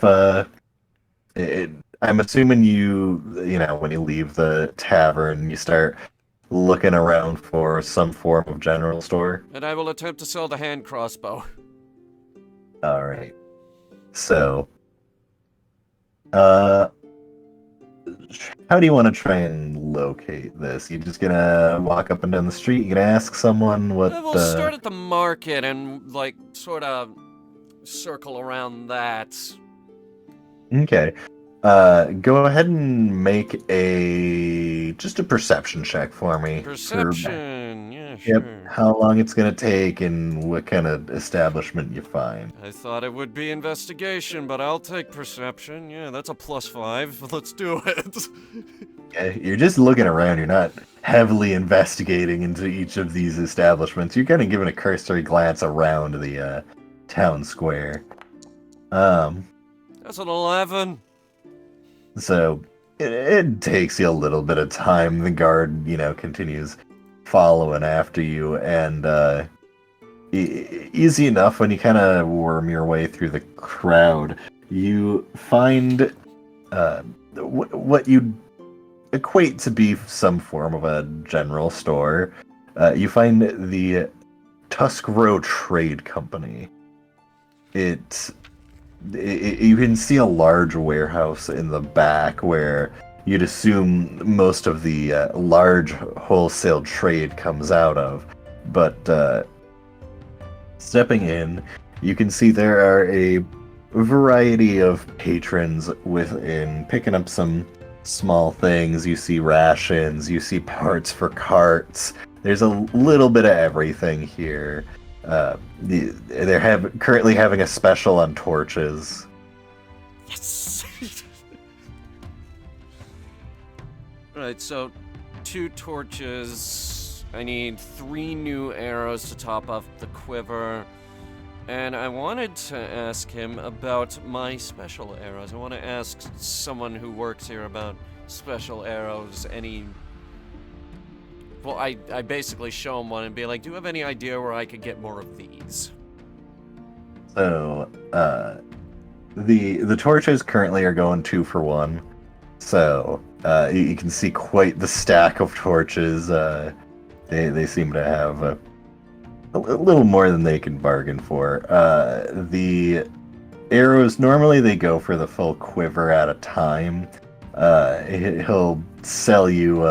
if it, I'm assuming when you leave the tavern, you start looking around for some form of general store. And I will attempt to sell the hand crossbow. All right. So, uh, how do you want to try and locate this? You just gonna walk up and down the street? You gonna ask someone what? We'll start at the market and, like, sort of circle around that. Okay. Go ahead and make a perception check for me. Perception, yeah, Yep, sure. how long it's gonna take and what kind of establishment you find. I thought it would be investigation, but I'll take perception. Yeah, that's a +5. Let's do it. Okay, you're just looking around. You're not heavily investigating into each of these establishments. You're kind of giving a cursory glance around the town square. Um, That's an 11. so it takes you a little bit of time. The guard, continues following after you, and easy enough when you kind of worm your way through the crowd. You find what you equate to be some form of a general store. You find the Tusk Row Trade Company. You can see a large warehouse in the back where you'd assume most of the large wholesale trade comes out of. But stepping in, you can see there are a variety of patrons within, picking up some small things. You see rations, you see parts for carts. There's a little bit of everything here. They're currently having a special on torches. Yes! Right, so 2 torches. I need 3 new arrows to top off the quiver. And I wanted to ask him about my special arrows. I want to ask someone who works here about special arrows. Well, I basically show him one and be like, do you have any idea where I could get more of these? So, the torches currently are going 2 for 1. So, you can see quite the stack of torches. They seem to have a little more than they can bargain for. The arrows, normally they go for the full quiver at a time. He'll sell you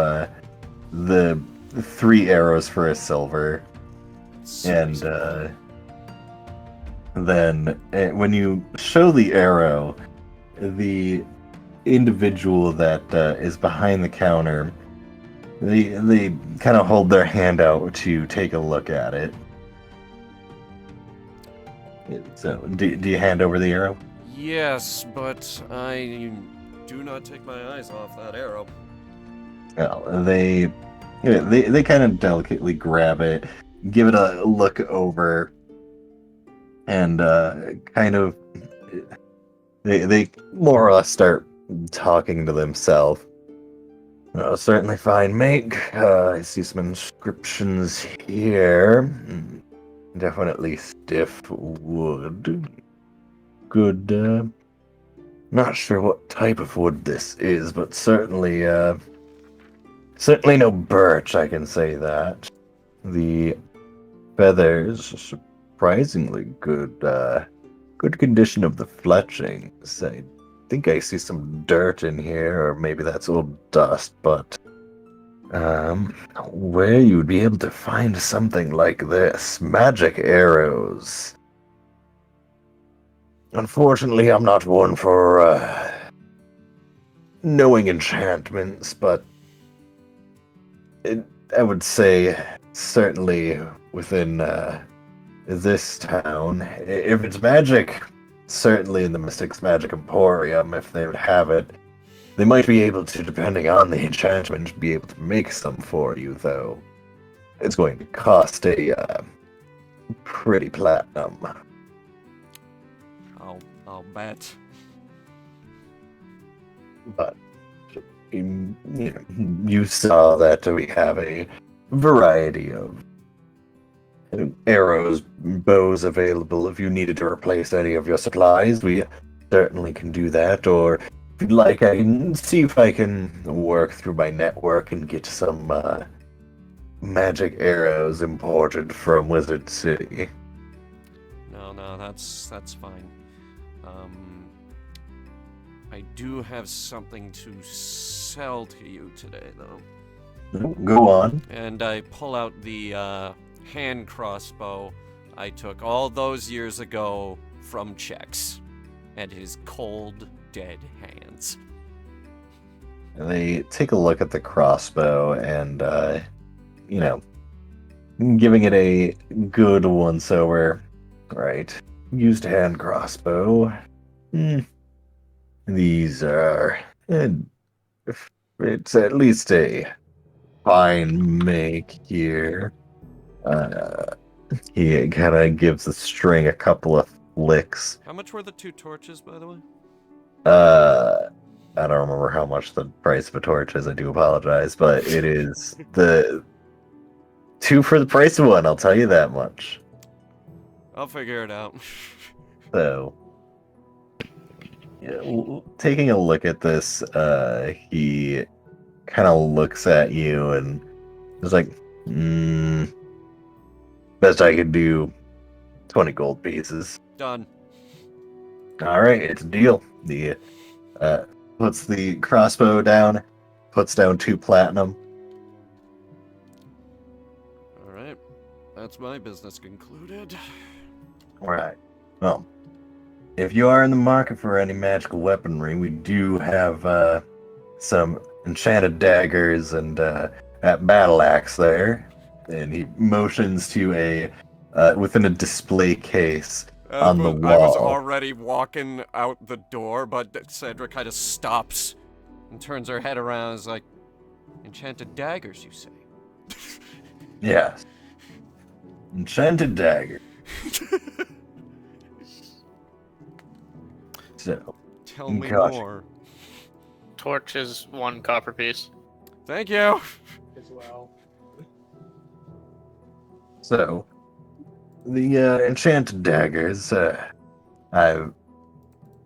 the 3 arrows for a silver. And then when you show the arrow, the individual that is behind the counter, they kind of hold their hand out to take a look at it. So, do you hand over the arrow? Yes, but I do not take my eyes off that arrow. Well, they kind of delicately grab it, give it a look over, and kind of they more or less start talking to themselves. Oh, certainly fine make. I see some inscriptions here. Definitely stiff wood. Good, not sure what type of wood this is, but certainly no birch, I can say that. The feathers, surprisingly good condition of the fletchings. I think I see some dirt in here, or maybe that's old dust, but where you'd be able to find something like this, magic arrows. Unfortunately, I'm not one for knowing enchantments, but I would say certainly within this town, if it's magic, certainly in the Mystics Magic Emporium, if they would have it. They might be able to, depending on the enchantment, be able to make some for you, though. It's going to cost a pretty platinum. I'll bet. But you saw that we have a variety of arrows, bows available if you needed to replace any of your supplies. We certainly can do that. Or if you'd like, I can see if I can work through my network and get some magic arrows imported from Wizard City. No, that's fine. Um, I do have something to sell to you today, though. Go on. And I pull out the hand crossbow I took all those years ago from Chex and his cold, dead hands. They take a look at the crossbow and, giving it a good once over. Right. Used hand crossbow. These are. It's at least a fine make here. He kind of gives the string a couple of flicks. How much were the 2 torches, by the way? I don't remember how much the price of a torch is. I do apologize, but it is the 2 for the price of 1. I'll tell you that much. I'll figure it out. So, yeah, taking a look at this, he kind of looks at you and is like, best I could do, 20 gold pieces. Done. All right, it's a deal. The puts the crossbow down, puts down 2 platinum. All right. That's my business concluded. All right. Well, if you are in the market for any magical weaponry, we do have some enchanted daggers and that battle axe there. And he motions to a within a display case on the wall. I was already walking out the door, but Cedric kind of stops and turns her head around and is like, enchanted daggers, you say? Yes. Enchanted dagger. So, Tell me gosh. more. Torch is 1 copper piece. Thank you. As well. So, the enchanted daggers,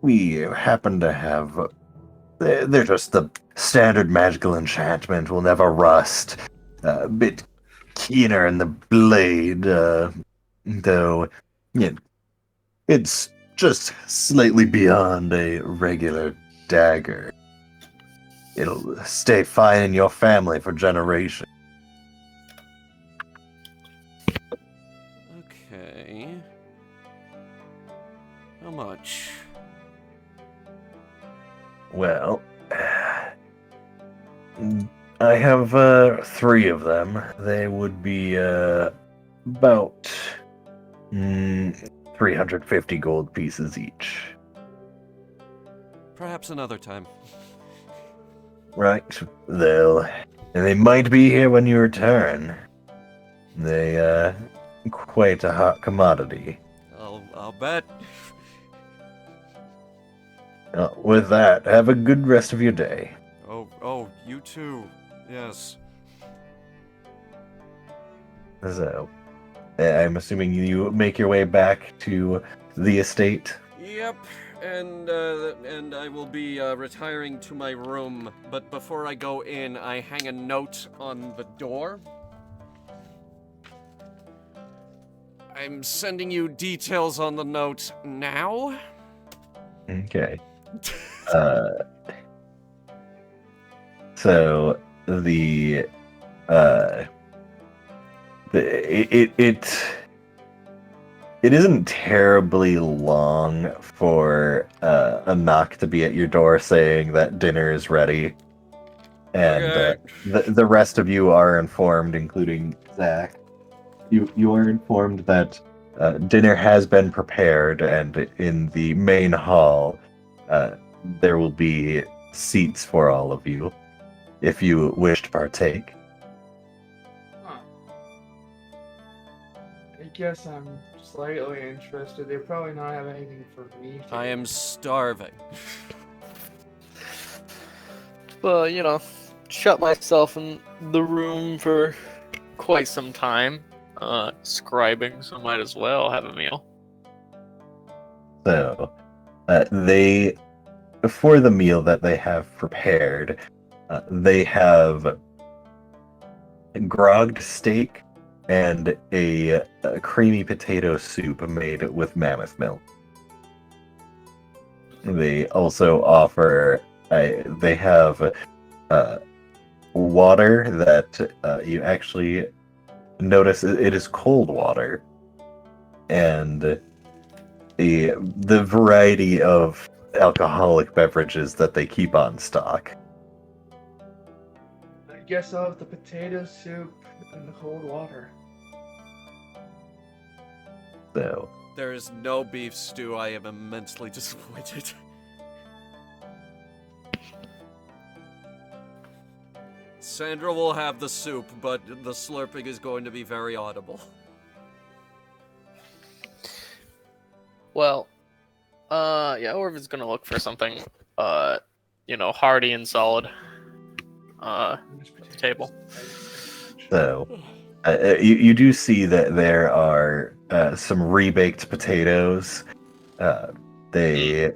we happen to have. They're just the standard magical enchantment. Will never rust. A bit keener in the blade, though. Yeah, it's just slightly beyond a regular dagger. It'll stay fine in your family for generations. Okay. How much? Well, I have 3 of them. They would be about 350 gold pieces each. Perhaps another time. Right. They might be here when you return. They quite a hot commodity. I'll bet. With that, have a good rest of your day. Oh, you too. Yes. So, I'm assuming you make your way back to the estate. Yep. And I will be retiring to my room. But before I go in, I hang a note on the door. I'm sending you details on the note now. Okay. So it isn't terribly long for a knock to be at your door saying that dinner is ready, and Okay. the rest of you are informed, including Zach. You are informed that dinner has been prepared, and in the main hall, there will be seats for all of you, if you wish to partake. Huh. I guess I'm slightly interested. They probably not have anything for me. I am starving. Well, shut myself in the room for quite some time, scribing, so might as well have a meal. So, They, for the meal that they have prepared, they have grogged steak and a creamy potato soup made with mammoth milk. They also offer, they have water that you actually notice it is cold water, and the variety of alcoholic beverages that they keep on stock. I guess I'll have the potato soup and the cold water. So, There is no beef stew. I am immensely disappointed. Sandra will have the soup, but the slurping is going to be very audible. Well, yeah, Orvid's gonna look for something, hearty and solid, at the table. so you do see that there are some rebaked potatoes. They're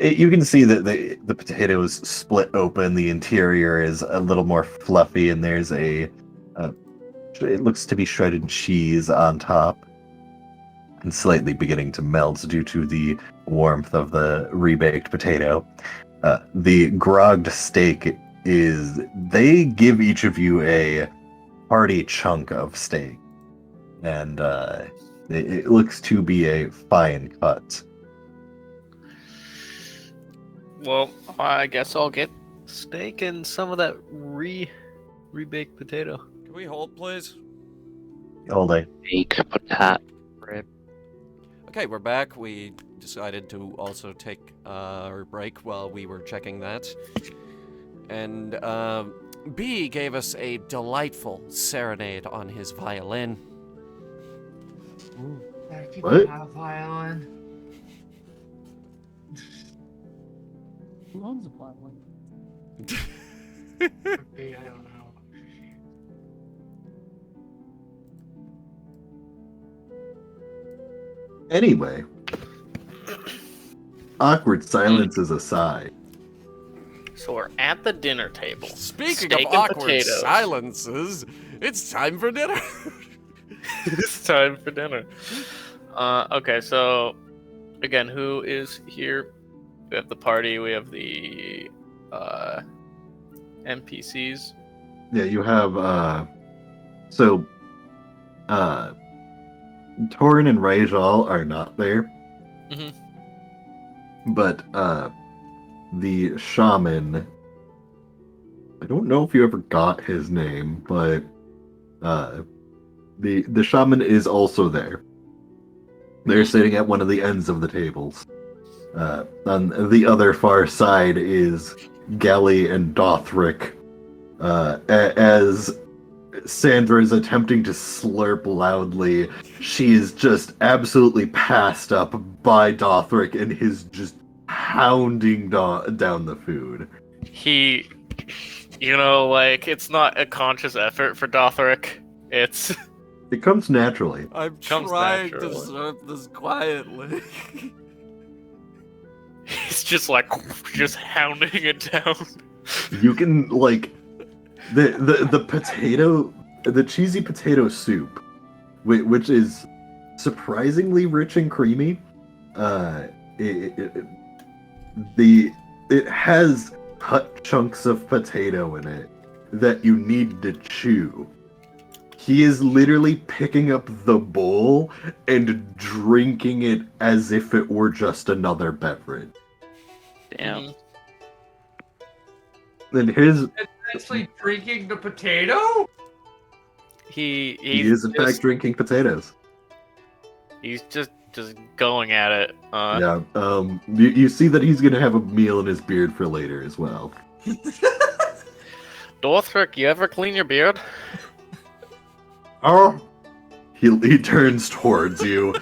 you can see that the potatoes split open. The interior is a little more fluffy, and there's it looks to be shredded cheese on top, and slightly beginning to melt due to the warmth of the rebaked potato. The grogged steak they give each of you a hearty chunk of steak, and it looks to be a fine cut. Well, I guess I'll get steak and some of that rebaked potato. Can we hold, please? Holding. Steak, potato, rib. Okay, we're back. We decided to also take our break while we were checking that. And B gave us a delightful serenade on his violin. People What? have violin. Who owns the platform? Okay, I don't know. Anyway, awkward silences aside. So we're at the dinner table. Speaking Steak of and awkward potatoes. silences, it's time for dinner. It's time for dinner. Okay, so again, who is here? We have the party. We have the NPCs. Yeah, you have Torin and Rajal are not there. Mhm. But the shaman, I don't know if you ever got his name, but the shaman is also there. They're sitting at one of the ends of the tables. On the other far side is Gelly and Dothric, as Sandra is attempting to slurp loudly. She is just absolutely passed up by Dothric and his just hounding down the food. He, it's not a conscious effort for Dothric. It's It comes naturally. I'm Comes trying to naturally. serve this quietly. he's just hounding it down. You can the potato, the cheesy potato soup, which is surprisingly rich and creamy. It has cut chunks of potato in it that you need to chew. He is literally picking up the bowl and drinking it as if it were just another beverage. Damn. And his Actually drinking the potato? he is in fact drinking potatoes. He's just going at it. Yeah. You see that he's gonna have a meal in his beard for later as well. Dothric, you ever clean your beard? Oh. He turns towards you,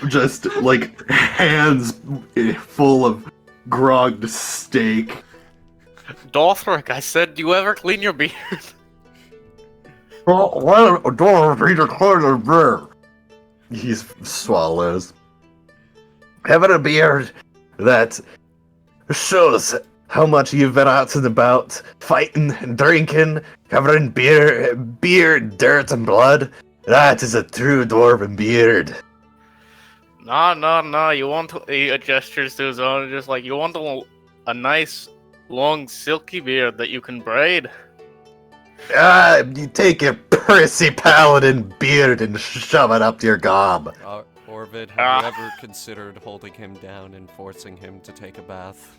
just hands full of grogged steak. Dothric, I said, you ever clean your beard? Oh, well, Peter Carter bear. He swallows. having a beer that shows how much you've been out and about, fighting and drinking, covered in beer, dirt, and blood. That is a true dwarven beard. No. You want he gestures to his own, just like you want a nice, long, silky beard that you can braid. You take your prissy paladin beard and shove it up your gob. Orvid, have Ah. you ever considered holding him down and forcing him to take a bath?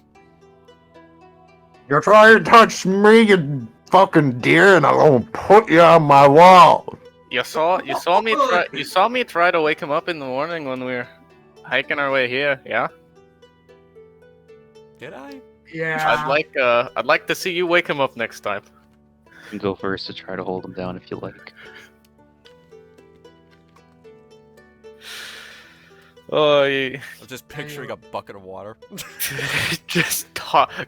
You're trying to touch me, you fucking deer, and I'm gonna put you on my wall. You saw me try to wake him up in the morning when we were hiking our way here. Yeah, Did I? Yeah. I'd like to see you wake him up next time. You can go first to try to hold him down if you like. Oh, you I'm just picturing a bucket of water. just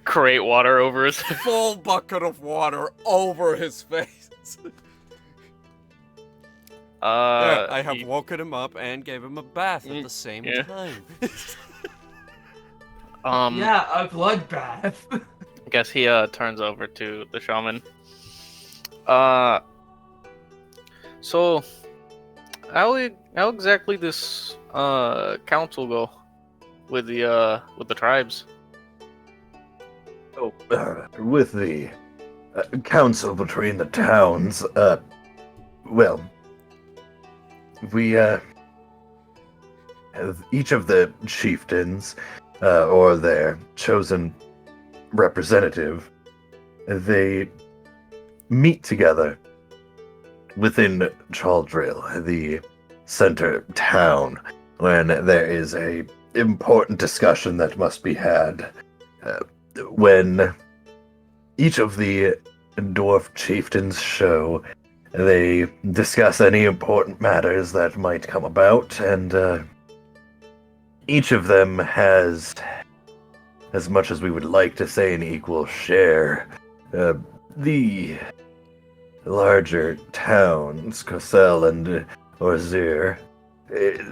create water over his. Full bucket of water over his face. Yeah, I have woken him up and gave him a bath at the same yeah. time. Yeah, a bloodbath. I guess he turns over to the shaman. So how exactly this council go with the tribes? With the council between the towns, well, we have each of the chieftains, or their chosen representative, they meet together within Chaldrill, the center town, when there is a important discussion that must be had. When each of the dwarf chieftains show, they discuss any important matters that might come about, and each of them has, as much as we would like to say, an equal share. The larger towns, Cossel and Orzir,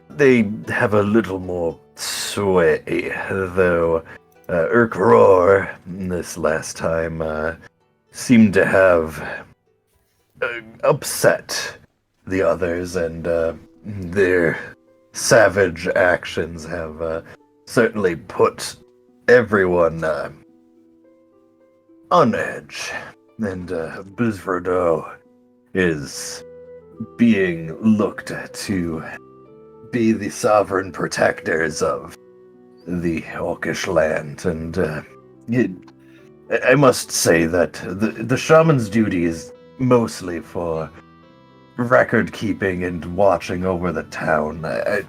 they have a little more sway, though Urkror, this last time, seemed to have upset the others, and their savage actions have certainly put everyone on edge. And Bizverdo is being looked to be the sovereign protectors of the Orcish land, and I must say that the shaman's duty is mostly for record keeping and watching over the town. I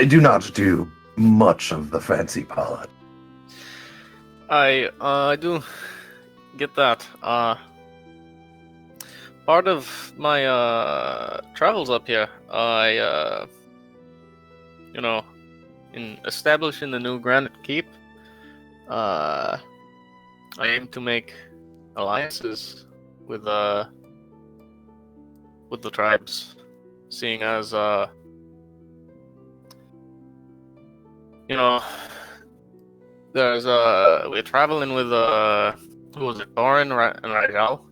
do not do much of the fancy politics. I do get that. Part of my travels up here, in establishing the new Granite Keep, I aim to make alliances with the tribes, seeing as there's we're traveling with who was it, Thorin and Rajal.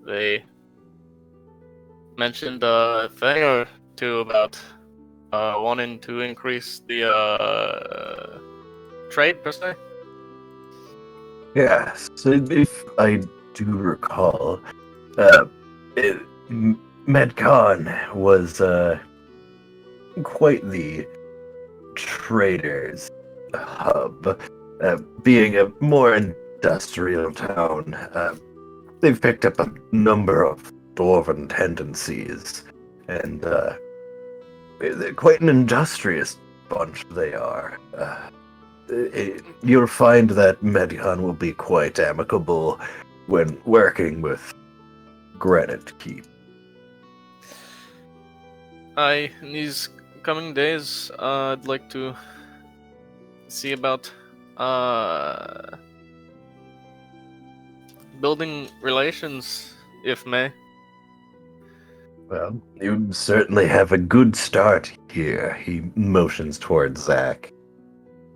They mentioned a thing or two about wanting to increase the trade per se. Yes, if I do recall, Medcon was quite the traders hub, being a more industrial town. They've picked up a number of dwarven tendencies, and they're quite an industrious bunch they are. You'll find that Medcon will be quite amicable when working with Granite Keep. In these coming days, I'd like to see about building relations, if may. Well, you certainly have a good start here. He motions towards Zach.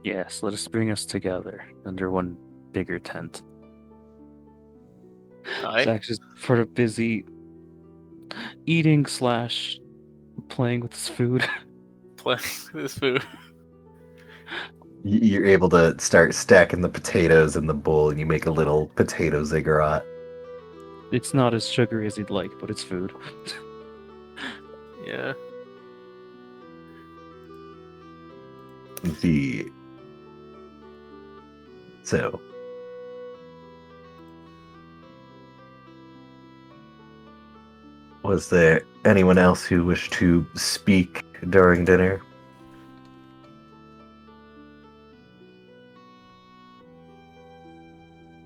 Yes, let us bring us together under one bigger tent. Aye. Zach's just sort of busy eating slash playing with his food. Playing this food. You're able to start stacking the potatoes in the bowl, and you make a little potato ziggurat. It's not as sugary as he'd like, but it's food. Yeah. So, was there anyone else who wished to speak during dinner?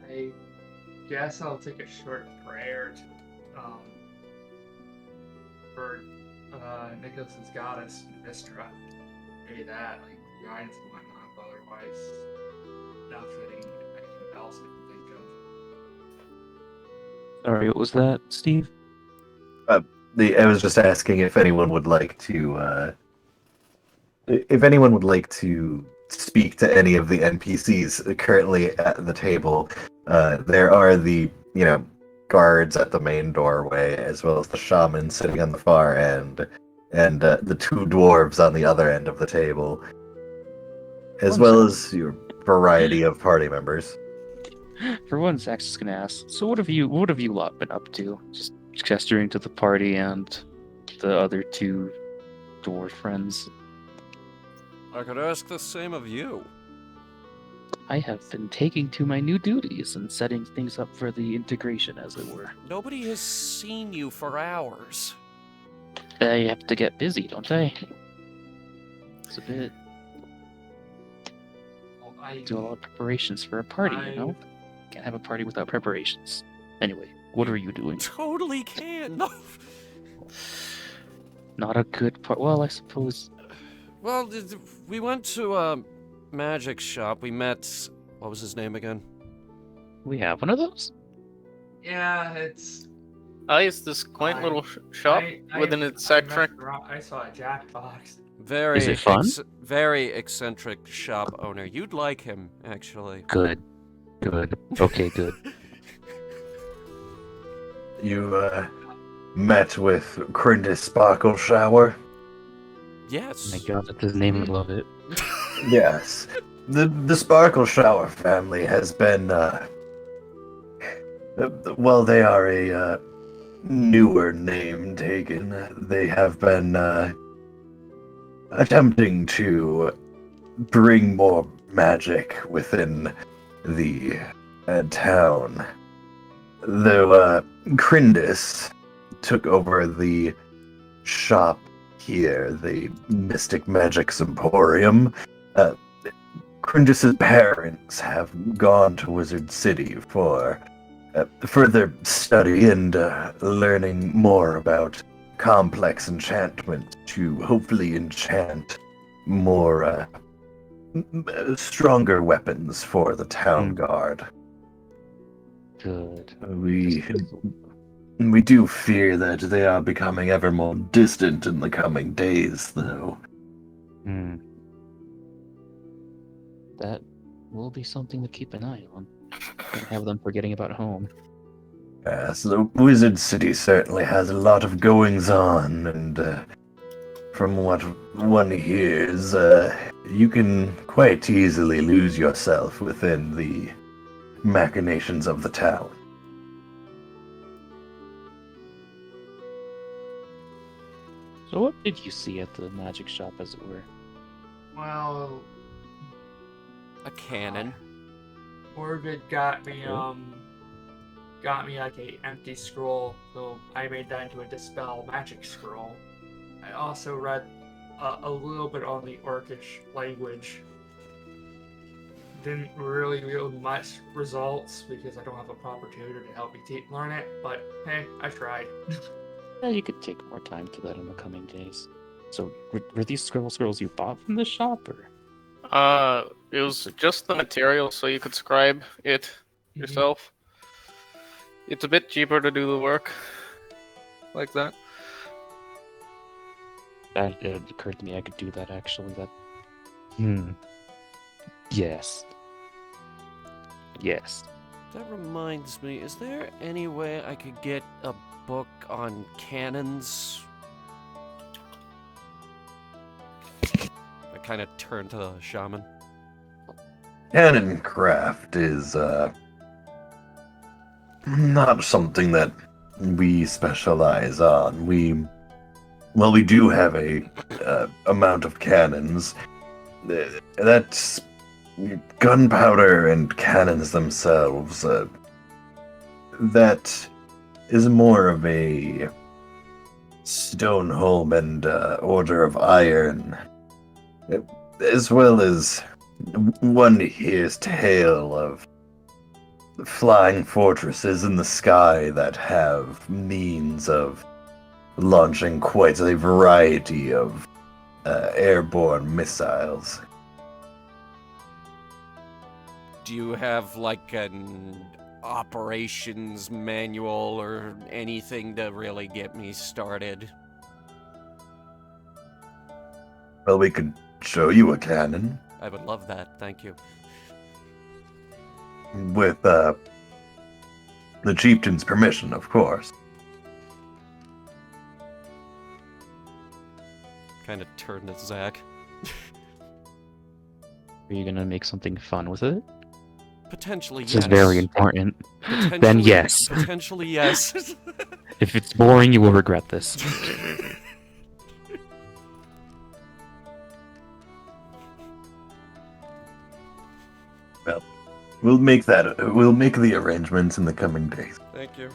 I guess I'll take a short prayer to, for Nicholas's goddess, Mistra. Maybe that, like guidance and whatnot, but otherwise, nothing else I can think of. Sorry, what was that, Steve? I was just asking if anyone would like to, if anyone would like to speak to any of the NPCs currently at the table. There are the, guards at the main doorway, as well as the shaman sitting on the far end, and the two dwarves on the other end of the table, as well as your variety of party members. For one, Zach's just gonna ask. So what have you lot been up to? Just gesturing to the party and the other two dwarf friends. I could ask the same of you. I have been taking to my new duties and setting things up for the integration, as it were. Nobody has seen you for hours. I have to get busy, don't I? It's a bit. Well, I Do a lot of preparations for a party, you know? Can't have a party without preparations. Anyway, what are you doing? Totally can. No. Not a good part. Well, I suppose. Well, we went to a magic shop. We met. What was his name again? We have one of those? Yeah, it's. It's this quaint little shop with an eccentric. I saw a Jackbox. Very Is it fun? Very eccentric shop owner. You'd like him, actually. Good. Good. Okay, good. You met with Crindis Sparkle Shower? Yes. My god, that's his name. I love it. Yes. The Sparkle Shower family has been, well, they are a newer name taken. They have been attempting to bring more magic within the town. Though Crindis took over the shop here, the Mystic Magic Emporium. Crindis's parents have gone to Wizard City for further study and learning more about complex enchantment to hopefully enchant more stronger weapons for the town guard. Good. We do fear that they are becoming ever more distant in the coming days, though. Hmm. That will be something to keep an eye on. Can't have them forgetting about home. Yes, the Wizard City certainly has a lot of goings on, and from what one hears, you can quite easily lose yourself within the machinations of the town. So what did you see at the magic shop, as it were? Well, A cannon. Orbit got me like a empty scroll, so I made that into a dispel magic scroll. I also read a little bit on the Orcish language. Didn't really yield much results because I don't have a proper tutor to help me learn it, but hey, I tried. Yeah, you could take more time to that in the coming days. So, were these scrolls you bought from the shop, or? It was just the material, so you could scribe it yourself. It's a bit cheaper to do the work like that. That it occurred to me I could do that actually. That. Yes. Yes. That reminds me, is there any way I could get a book on cannons? I kind of turn to the shaman. Cannon craft is not something that we specialize on. We do have a amount of cannons. That's gunpowder and cannons themselves. That is more of a Stoneholm and Order of Iron, as well as one hears tale of flying fortresses in the sky that have means of launching quite a variety of airborne missiles. Do you have like an operations manual or anything to really get me started? Well, we could show you a cannon I would love that, thank you. with the chieftain's permission, of course. Kind of turn to Zach. Are you gonna make something fun with it? Potentially, This yes. is very important. Potentially, Then yes. Potentially, yes. If it's boring, you will regret this. Well, we'll make the arrangements in the coming days. Thank you.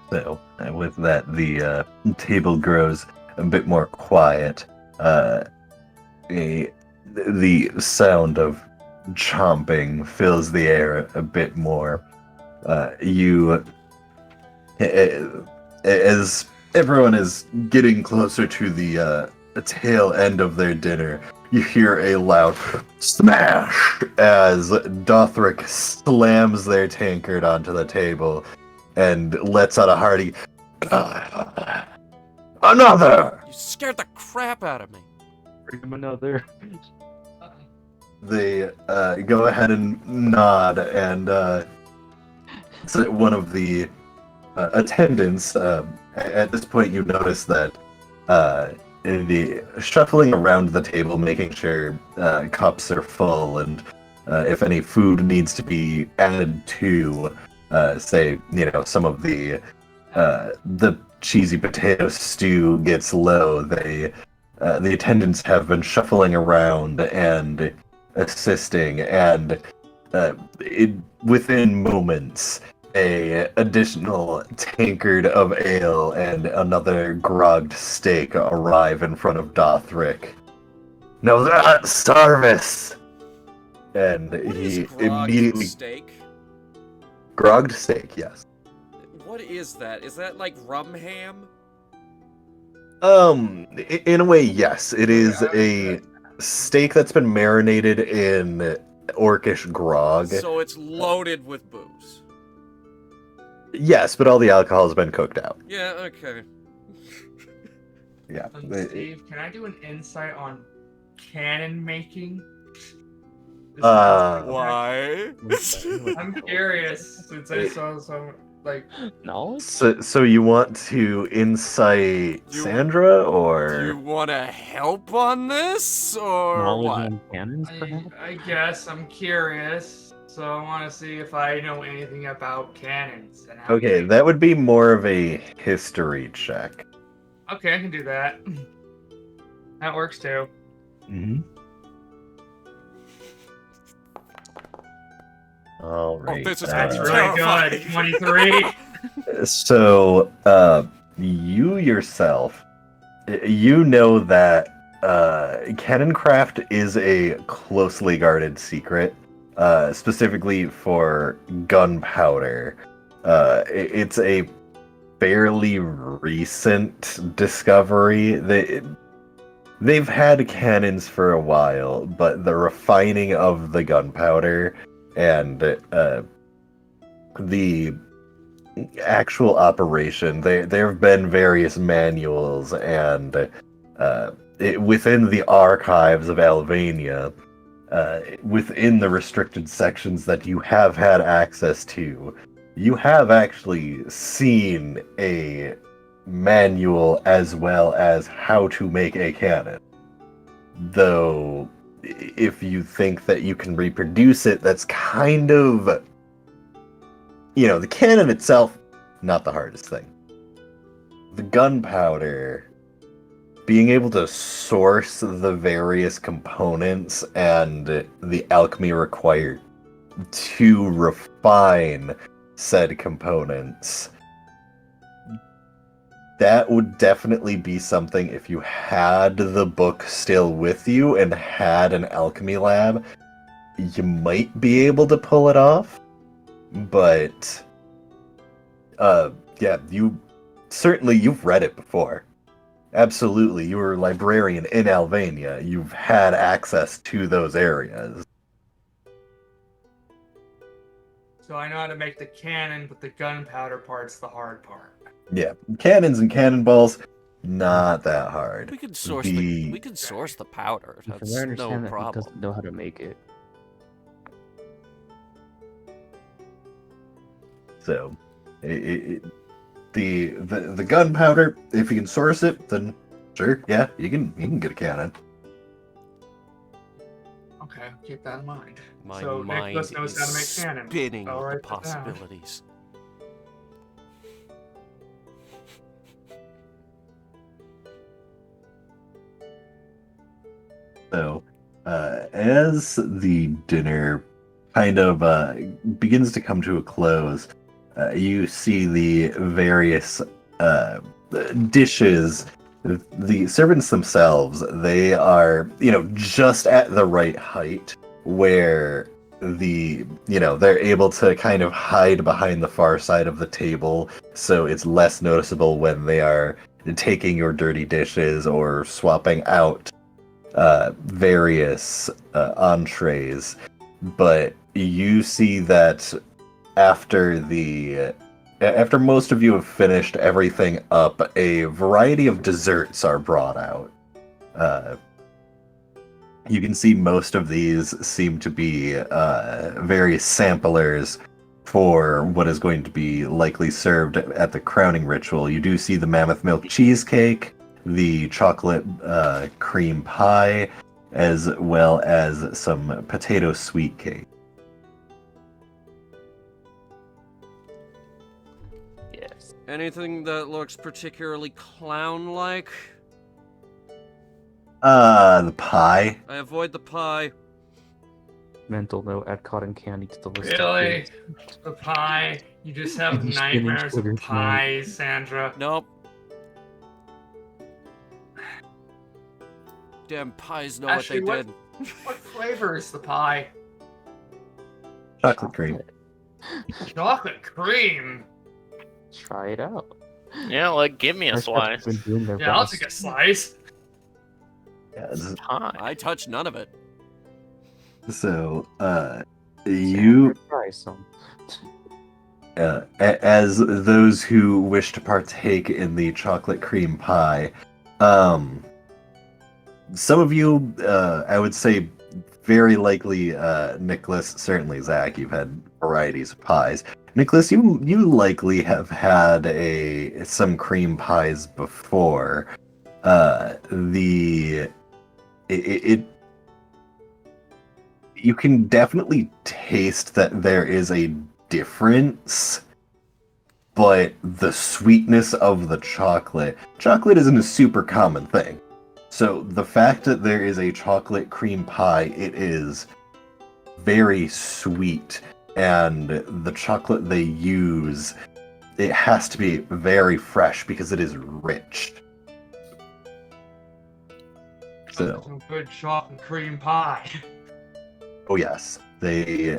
So, with that, the table grows a bit more quiet. The sound of chomping fills the air a bit more. As everyone is getting closer to the tail end of their dinner, you hear a loud smash as Dothric slams their tankard onto the table and lets out a hearty another. You scared the crap out of me. Bring him another. They go ahead and nod, and so one of the attendants. At this point, you notice that in the shuffling around the table, making sure cups are full, and if any food needs to be added to, say, some of the cheesy potato stew gets low. The attendants have been shuffling around and assisting, and within moments, a additional tankard of ale and another grogged steak arrive in front of Dothric. Now that's service! And What he is grogged immediately... steak? Grogged steak, yes. What is that? Is that like rum ham? In a way, yes. It is a steak that's been marinated in orcish grog. So it's loaded with booze. Yes, but all the alcohol has been cooked out. Yeah, okay. Yeah. Steve, can I do an insight on cannon making? This Why? I'm curious since I saw some like. No? So you want to insight Sandra, Do you or want to help on this, or Knowledge what? on cannons, perhaps? I guess I'm curious, so I want to see if I know anything about cannons. And how okay, they- that would be more of a history check. Okay, I can do that. That works too. Mm-hmm. All right. Oh, this is That's That's really terrifying. good. 23. So, you yourself, you know that cannon craft is a closely guarded secret, specifically for gunpowder. It's a fairly recent discovery. They've had cannons for a while, but the refining of the gunpowder and the actual operation, there have been various manuals and within the archives of Albania, within the restricted sections that you have had access to, you have actually seen a manual as well as how to make a cannon. Though, if you think that you can reproduce it, that's kind of... the cannon itself, not the hardest thing. The gunpowder, being able to source the various components and the alchemy required to refine said components, that would definitely be something, if you had the book still with you and had an alchemy lab, you might be able to pull it off. But, yeah, you've read it before. Absolutely, you were a librarian in Albania. You've had access to those areas. So I know how to make the cannon, but the gunpowder part's the hard part. Yeah, cannons and cannonballs, not that hard. We could source the powder. From That's what I no understand, that he problem. doesn't know how to make it. So, the gunpowder, if you can source it, then sure, yeah, you can get a cannon. Okay, keep that in mind. My so mind Nicholas knows is how to make cannon. spinning I'll with the write that down. possibilities. So, as the dinner kind of begins to come to a close, you see the various dishes. The servants themselves, they are, just at the right height where they're able to kind of hide behind the far side of the table, so it's less noticeable when they are taking your dirty dishes or swapping out various entrees. But you see that after most of you have finished everything up, a variety of desserts are brought out. You can see most of these seem to be various samplers for what is going to be likely served at the crowning ritual. You do see the mammoth milk cheesecake, the chocolate cream pie, as well as some potato sweet cake. Yes. Anything that looks particularly clown-like? The pie. I avoid the pie. Mental note: add cotton candy to the list. Really? Of foods. The pie? You just have Spinach nightmares of sugar pies, Sandra. Nope. Damn pies know Actually, what they did. What flavor is the pie? Chocolate cream. Chocolate cream. Try it out. Yeah, give me a Our chefs slice. have been doing their Yeah, I'll best. take a slice. Yeah, Pie. I touch none of it. so, Sam, you, try some. as those who wish to partake in the chocolate cream pie, some of you, I would say, very likely, Nicholas, certainly Zach, you've had varieties of pies. Nicholas, you likely have had some cream pies before. You can definitely taste that there is a difference, but the sweetness of the chocolate isn't a super common thing. So the fact that there is a chocolate cream pie, it is very sweet, and the chocolate they use, it has to be very fresh because it is rich. So, Some good chocolate cream pie. oh yes, the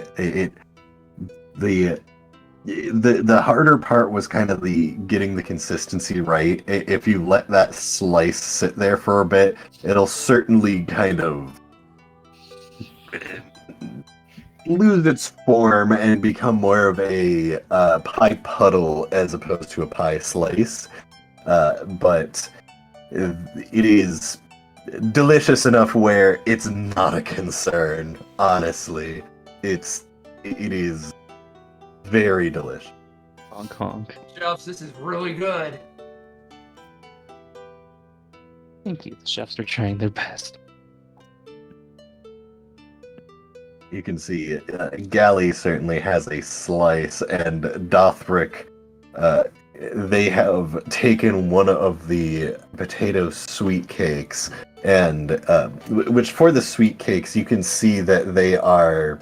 harder part was kind of the getting the consistency right. If you let that slice sit there for a bit, it'll certainly kind of lose its form and become more of a pie puddle as opposed to a pie slice. But it is delicious enough where it's not a concern. Honestly, it is very delicious. Honk honk. Chefs, this is really good. Thank you. The chefs are trying their best. You can see Galley certainly has a slice, and Dothric, they have taken one of the potato sweet cakes, and which for the sweet cakes you can see that they are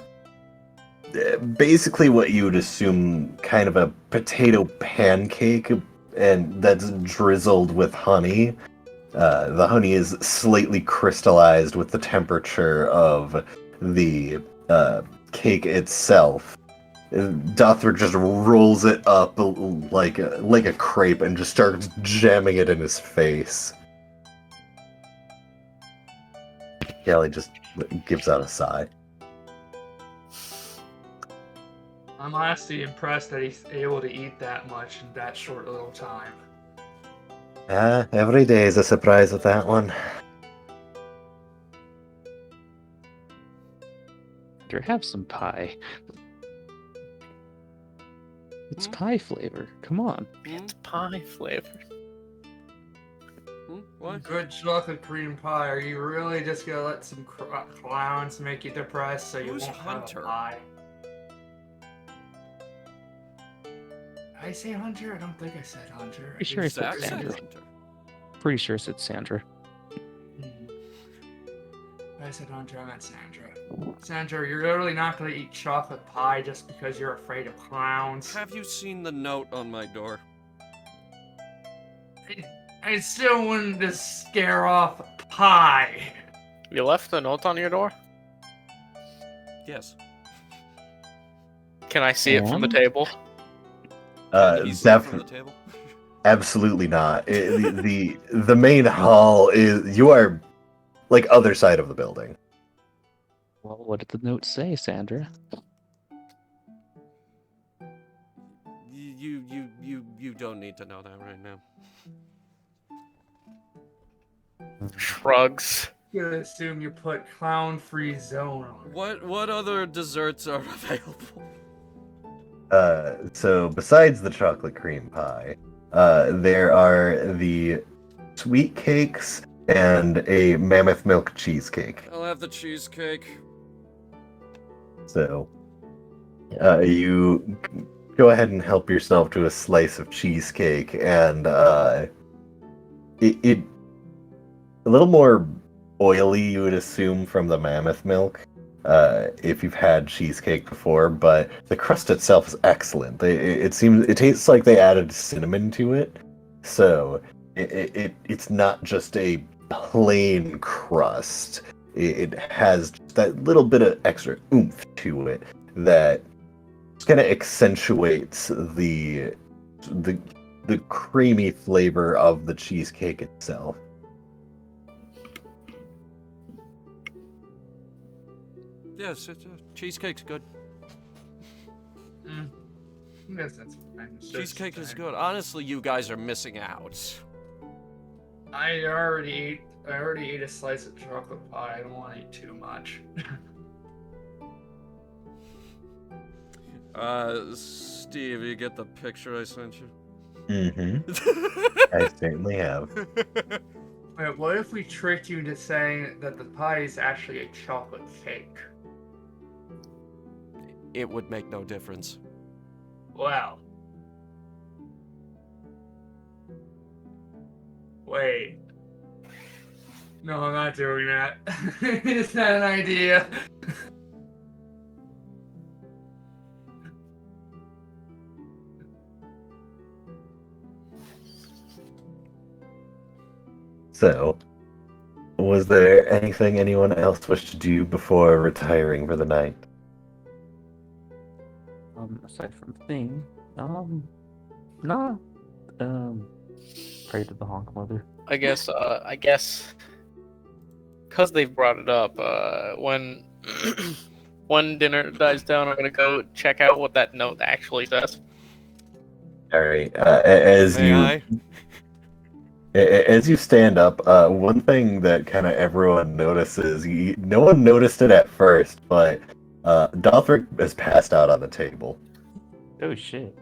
basically what you would assume kind of a potato pancake, and that's drizzled with honey. The honey is slightly crystallized with the temperature of the cake itself. Dothric just rolls it up like a crepe and just starts jamming it in his face. Galley just gives out a sigh. I'm honestly impressed that he's able to eat that much in that short little time. Every day is a surprise with that one. Here, have some pie. It's pie flavor. Come on. It's pie flavor. What? Good chocolate cream pie. Are you really just gonna let some clowns make you depressed so you Who's won't Hunter? have a pie? Did I say Hunter? I don't think I said Hunter. Pretty sure I said Zach said Sandra. Hunter. Pretty sure it's Sandra. I said Hunter, I meant Sandra. Sandra, you're literally not gonna eat chocolate pie just because you're afraid of clowns. Have you seen the note on my door? I still wouldn't just scare off pie. You left a note on your door? Yes. Can I see it from the And? table? Can you see it from the table? Absolutely not. The main hall is, you are like other side of the building. Well, what did the note say, Sandra? You don't need to know that right now. Shrugs. I'm gonna assume you put clown-free zone on it. What other desserts are available? So besides the chocolate cream pie, there are the sweet cakes and a mammoth milk cheesecake. I'll have the cheesecake. So, you go ahead and help yourself to a slice of cheesecake, and it a little more oily, you would assume, from the mammoth milk, if you've had cheesecake before. But the crust itself is excellent. It tastes like they added cinnamon to it, so it's not just a plain crust. It has just that little bit of extra oomph to it that just kind of accentuates the creamy flavor of the cheesecake itself. Yes, cheesecake's good. I guess that's fine. It's just Cheesecake is fine. good. Honestly, you guys are missing out. I already ate a slice of chocolate pie. I don't want to eat too much. Steve, you get the picture I sent you? Mm-hmm. I certainly have. Wait, what if we tricked you into saying that the pie is actually a chocolate cake? It would make no difference. Well. Wait. No, I'm not doing that. It's not an idea. So, was there anything anyone else wished to do before retiring for the night? Aside from thing, nah. Pray to the honk mother. I guess, because they've brought it up, when when dinner dies down, I'm gonna go check out what that note actually says. All right. As May you I? As you stand up, one thing that kind of everyone notices, no one noticed it at first, but Dothric has passed out on the table. Oh shit.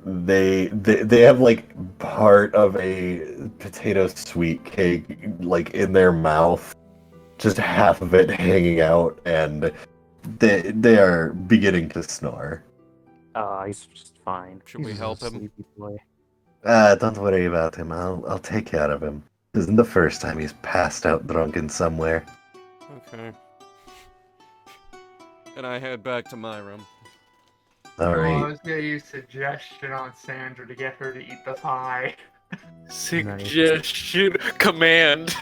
They have like part of a potato sweet cake like in their mouth, just half of it hanging out, and they are beginning to snore. He's just fine. Should we He's help just a him? sleepy boy. Don't worry about him. I'll take care of him. This isn't the first time he's passed out drunken somewhere. Okay. And I head back to my room. All I right. was gonna use suggestion on Sandra to get her to eat the pie. Suggestion. Command.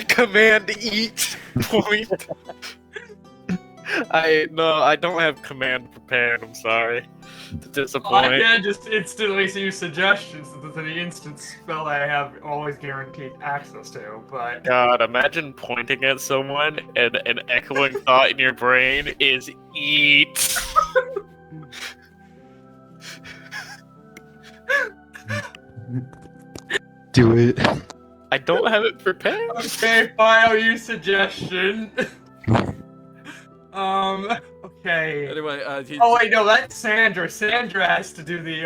Command eat. Point. I don't have command prepared. I'm sorry to I disappoint. can just instantly use suggestions since it's an instant spell I have always guaranteed access to, but God, imagine pointing at someone and an echoing thought in your brain is eat. Do it. I don't have it prepared. okay, fine, I'll use suggestion. Okay. Anyway, Oh wait, no, that's Sandra. Sandra has to do the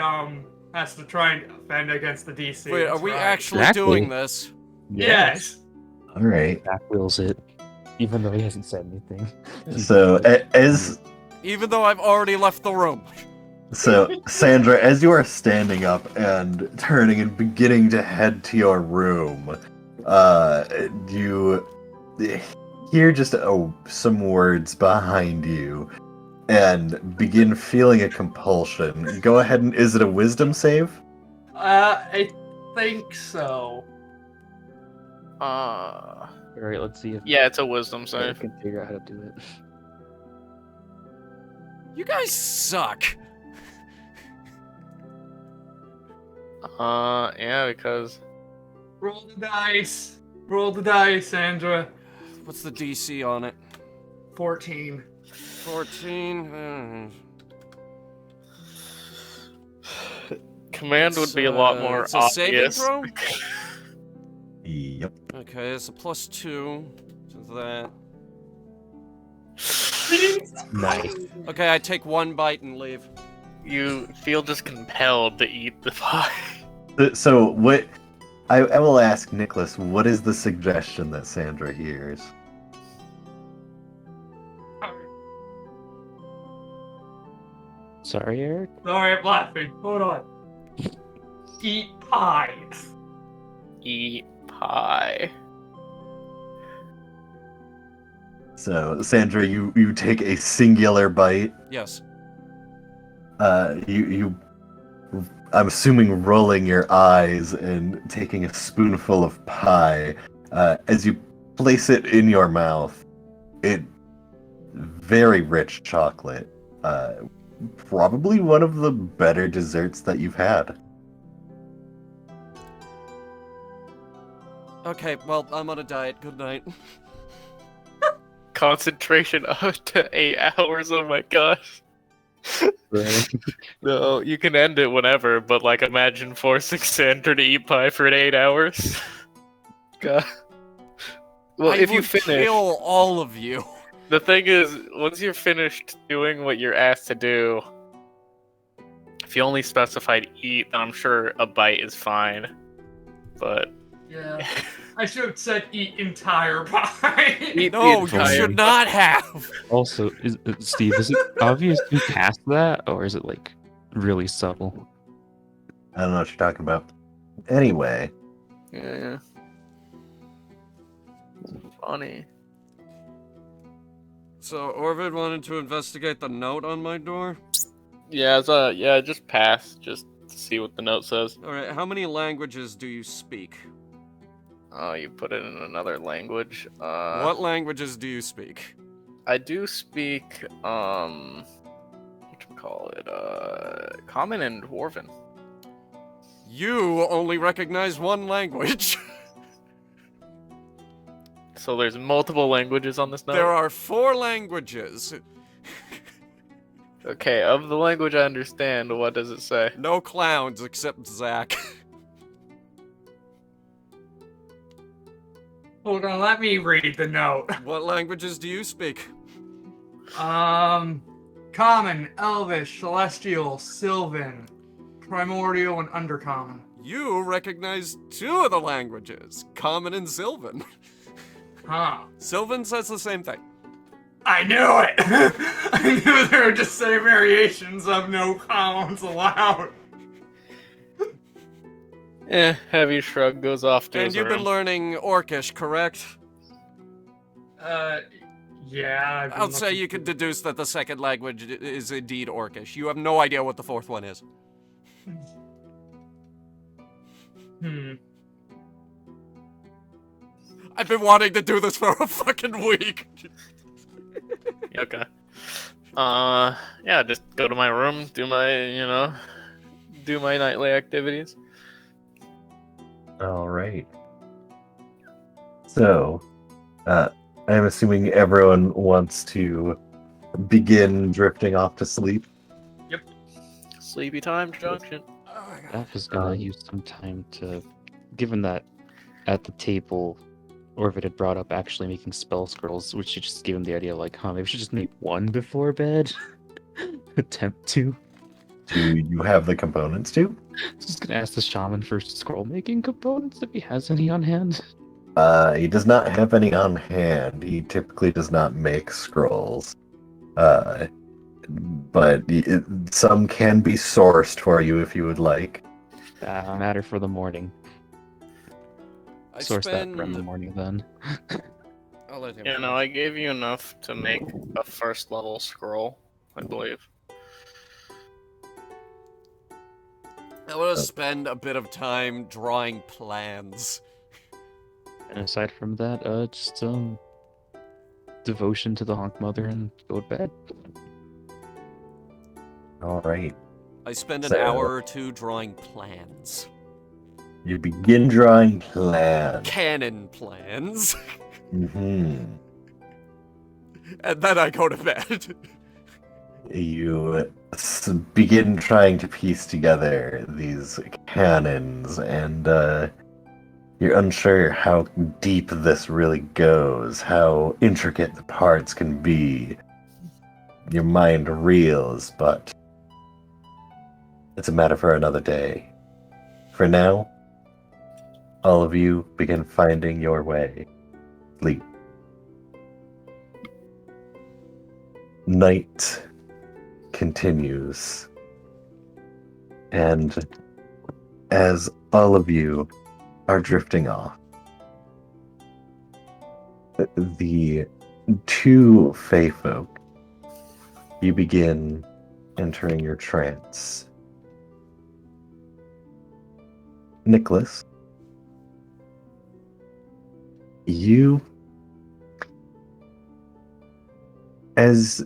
has to try and defend against the DC. wait, are that's we right. actually Exactly. doing this? Yes. All right. Back wheels it, even though he hasn't said anything. So as Even though I've already left the room. Sandra, as you are standing up and turning and beginning to head to your room, you hear just some words behind you and begin feeling a compulsion. Go ahead and is it a wisdom save? I think so. Alright, let's see if Yeah, it's a wisdom I save. can figure out how to do it. You guys suck. Yeah, because Roll the dice. Roll the dice, Sandra. What's the DC on it? 14. 14. command would be a lot more it's a saving obvious. throw? Yep. Okay, it's a +2 to that. Nice. Okay, I take one bite and leave. You feel just compelled to eat the pie. So what? I will ask Nicholas. What is the suggestion that Sandra hears? Sorry, Eric. Sorry, I'm laughing. Hold on. Eat pie. Eat pie. So Sandra, you take a singular bite. Yes. I'm assuming rolling your eyes and taking a spoonful of pie. As you place it in your mouth, very rich chocolate. Probably one of the better desserts that you've had. Okay, well, I'm on a diet. Good night. Concentration up to 8 hours. Oh my gosh. Right. No, you can end it whenever, but like imagine forcing Sandra to eat pie for 8 hours. God. Well, if you would finish, kill all of you. the thing is, once you're finished doing what you're asked to do, if you only specified eat, then I'm sure a bite is fine. But Yeah. I should have said eat entire pie. eat No, the you entire- should not have. Also, Steve, is it obvious you passed that, or is it like really subtle? I don't know what you're talking about. Anyway, Yeah. Funny. So, Orvid wanted to investigate the note on my door? Yeah, just pass. Just to see what the note says. Alright, how many languages do you speak? Oh, you put it in another language. What languages do you speak? I do speak, Common and Dwarven. You only recognize one language. So there's multiple languages on this note? There are 4 languages. Okay, of the language I understand, what does it say? No clowns except Zach. Hold on, let me read the note. What languages do you speak? Common, Elvish, Celestial, Sylvan, Primordial, and Undercommon. You recognize 2 of the languages, Common and Sylvan. Huh. Sylvan says the same thing. I knew it! I knew there were just say variations of no commons allowed. Heavy shrug goes off to And his you've been room. learning Orcish, correct? Yeah. I've been I'll say looking you could through- deduce that the second language is indeed Orcish. You have no idea what the 4th one is. I've been wanting to do this for a fucking week. Okay. Yeah, just go to my room, do my nightly activities. All right. So, I'm assuming everyone wants to begin drifting off to sleep. Sleepy time junction. I was gonna use some time to, given that at the table, Orvid had brought up actually making spell scrolls, which should just give him the idea, like, maybe we should just make one before bed. Attempt to. Do you have the components to? Just gonna ask the shaman for scroll making components if he has any on hand. He does not have any on hand. He typically does not make scrolls. But some can be sourced for you if you would like. Matter for the morning. I Source spend... that for in the morning then. I'll let him You know, I gave you enough to make a first level scroll, I believe. I want to spend a bit of time drawing plans. And aside from that, just devotion to the Honk Mother and go to bed. All right. I spend an So- hour or 2 drawing plans. You begin drawing plans. Canon plans. Mm-hmm. And then I go to bed. You begin trying to piece together these cannons, and you're unsure how deep this really goes, how intricate the parts can be. Your mind reels, but it's a matter for another day. For now, all of you begin finding your way. Sleep. Night continues. And as all of you are drifting off, the 2 Fey folk, you begin entering your trance. Nicholas, you, as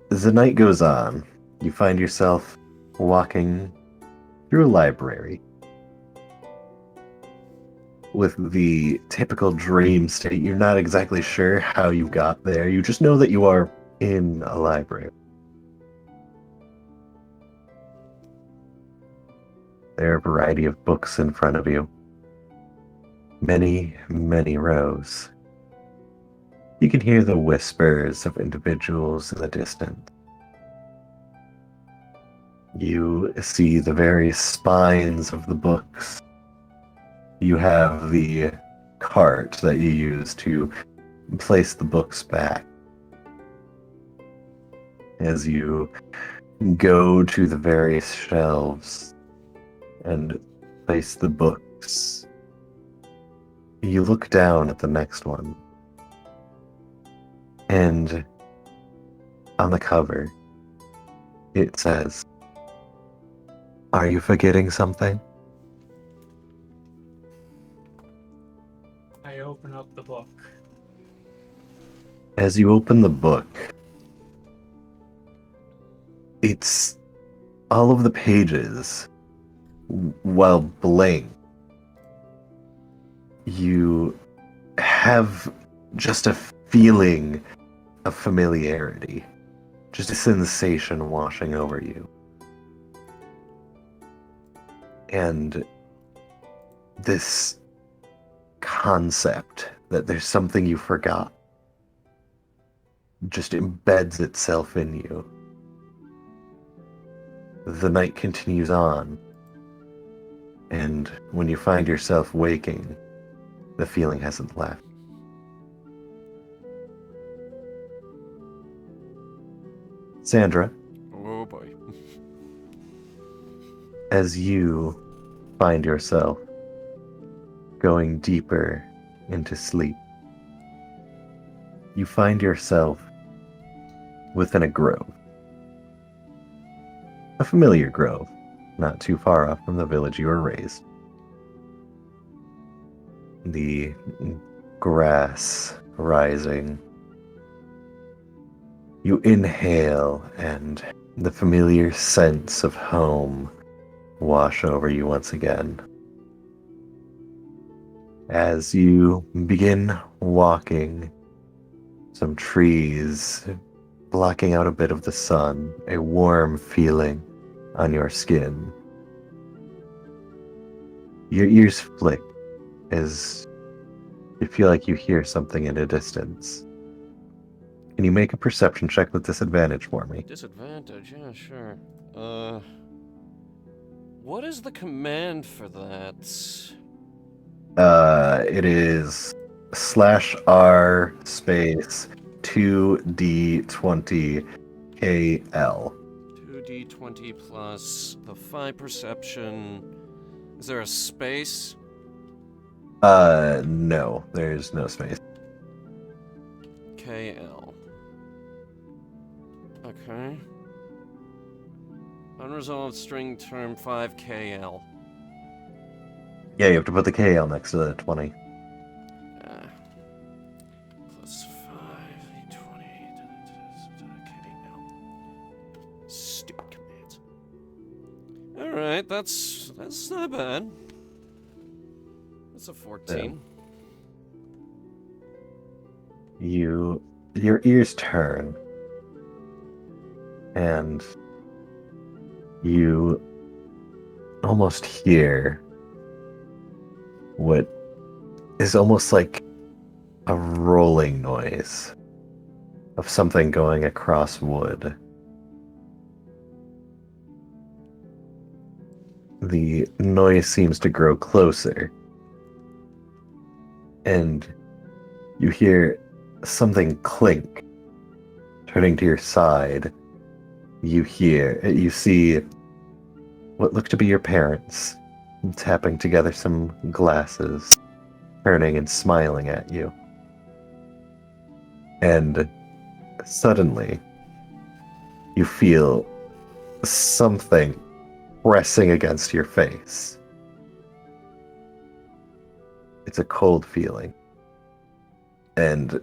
the night goes on, you find yourself walking through a library with the typical dream state. You're not exactly sure how you got there. You just know that you are in a library. There are a variety of books in front of you. Many, many rows. You can hear the whispers of individuals in the distance. You see the various spines of the books. You have the cart that you use to place the books back. As you go to the various shelves and place the books, you look down at the next one. And on the cover, it says, "Are you forgetting something?" I open up the book. As you open the book, it's all of the pages, while blank, you have just a feeling of familiarity, just a sensation washing over you. And this concept that there's something you forgot just embeds itself in you. The night continues on, and when you find yourself waking, the feeling hasn't left. Sandra, Oh boy. as you find yourself going deeper into sleep, you find yourself within a grove. A familiar grove, not too far off from the village you were raised. The grass rising. You inhale, and the familiar scents of home wash over you once again. As you begin walking, some trees blocking out a bit of the sun, a warm feeling on your skin. Your ears flick as you feel like you hear something in a distance. Can you make a perception check with disadvantage for me? Disadvantage, yeah, sure. What is the command for that? It is /R space 2d20 KL. 2d20 plus the 5 perception. Is there a space? No, there's no space. KL. Okay. Unresolved string term 5 KL. Yeah, you have to put the KL next to the 20. Plus 5, 20, KL. Stupid commands. Alright, that's not bad. That's a 14. Your ears turn, and you almost hear what is almost like a rolling noise of something going across wood. The noise seems to grow closer, and you hear something clink. Turning to your side, you see what look to be your parents tapping together some glasses, turning and smiling at you. And suddenly, you feel something pressing against your face. It's a cold feeling. And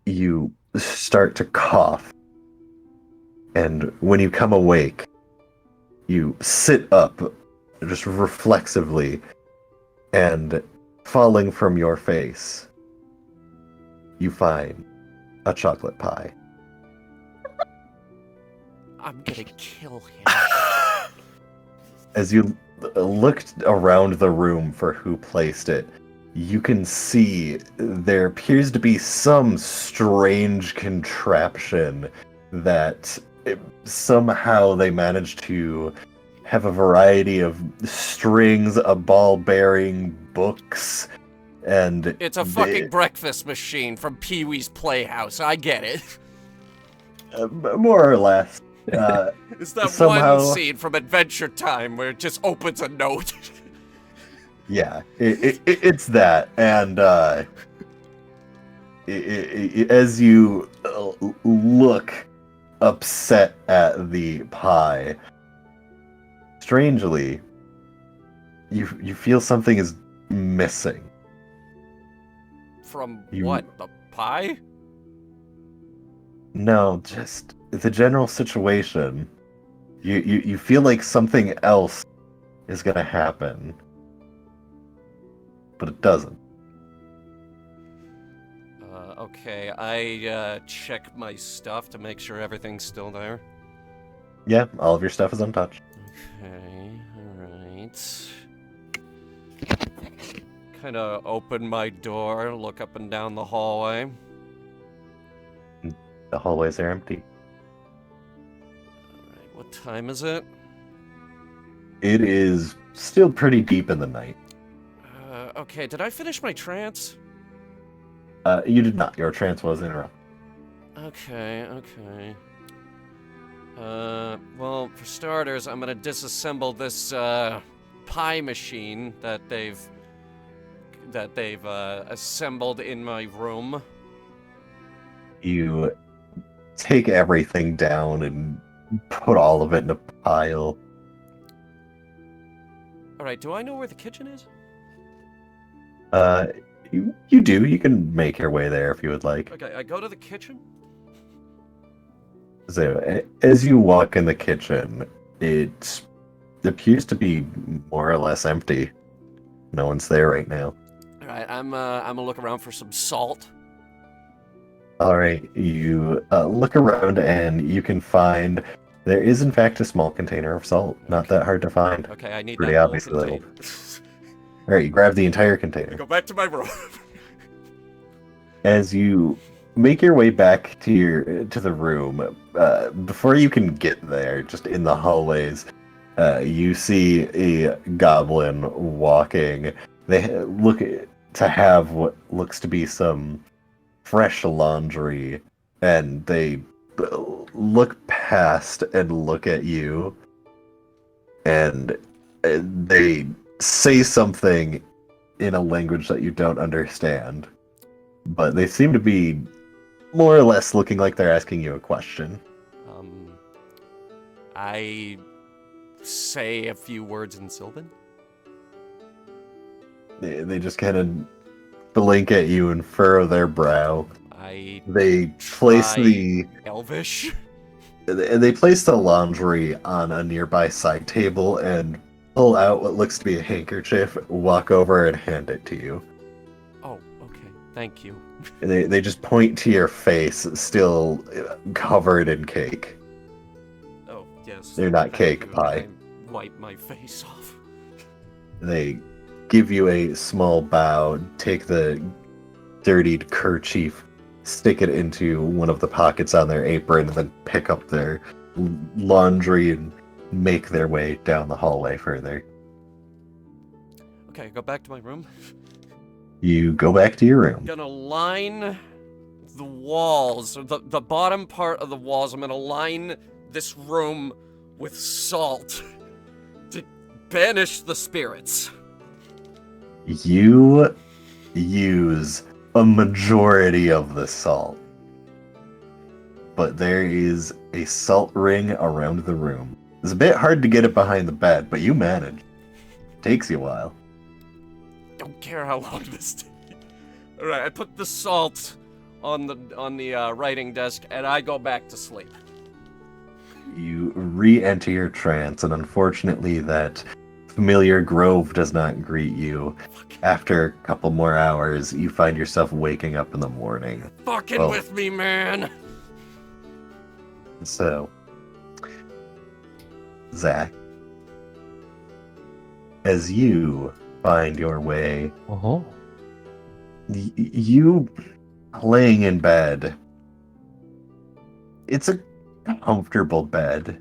you start to cough. And when you come awake, you sit up just reflexively, and falling from your face, you find a chocolate pie. I'm gonna kill him. As you looked around the room for who placed it, you can see there appears to be some strange contraption that somehow they managed to have a variety of strings, a ball-bearing books, and It's a fucking breakfast machine from Pee-wee's Playhouse. I get it. more or less. It's that somehow, one scene from Adventure Time where it just opens a note. Yeah, it's that, and as you look upset at the pie, strangely, you feel something is missing. From You- what? The pie? No, just the general situation. You feel like something else is gonna happen, but it doesn't. Okay, I check my stuff to make sure everything's still there. Yeah, all of your stuff is untouched. Okay, alright. Kind of open my door, look up and down the hallway. The hallways are empty. Alright, what time is it? It is still pretty deep in the night. Okay, did I finish my trance? You did not. Your trance was interrupted. Okay. Well, for starters, I'm gonna disassemble this pie machine that they've assembled in my room. You take everything down and put all of it in a pile. All right, do I know where the kitchen is? You do. You can make your way there if you would like. Okay, I go to the kitchen. So, as you walk in the kitchen, it appears to be more or less empty. No one's there right now. All right, I'm gonna look around for some salt. All right, you look around and you can find there is in fact a small container of salt. Not that hard to find. Okay, I need Pretty that whole obviously little. container. All right, you grab the entire I container. go back to my room. As you make your way back to the room, before you can get there, just in the hallways, you see a goblin walking. They look to have what looks to be some fresh laundry, and they look past and look at you, and they say something in a language that you don't understand. But they seem to be more or less looking like they're asking you a question. I say a few words in Sylvan. They just kind of blink at you and furrow their brow. They place the Elvish. they place the laundry on a nearby side table and pull out what looks to be a handkerchief, walk over and hand it to you. Oh, okay. Thank you. They just point to your face, still covered in cake. Oh, yes. They're not thank cake, you. pie. I wipe my face off. They give you a small bow, take the dirtied kerchief, stick it into one of the pockets on their apron, and then pick up their laundry and make their way down the hallway further. Okay, go back to my room. You go back to your I'm room. gonna line the walls, the bottom part of the walls. I'm gonna line this room with salt to banish the spirits. You use a majority of the salt, but there is a salt ring around the room. It's a bit hard to get it behind the bed, but you manage. Takes you a while. Don't care how long this takes. All right, I put the salt on the writing desk, and I go back to sleep. You re-enter your trance, and unfortunately that familiar grove does not greet you. After a couple more hours, you find yourself waking up in the morning. Fucking with me, man. So, Zach, as you find your way, Oh. you laying in bed, it's a comfortable bed.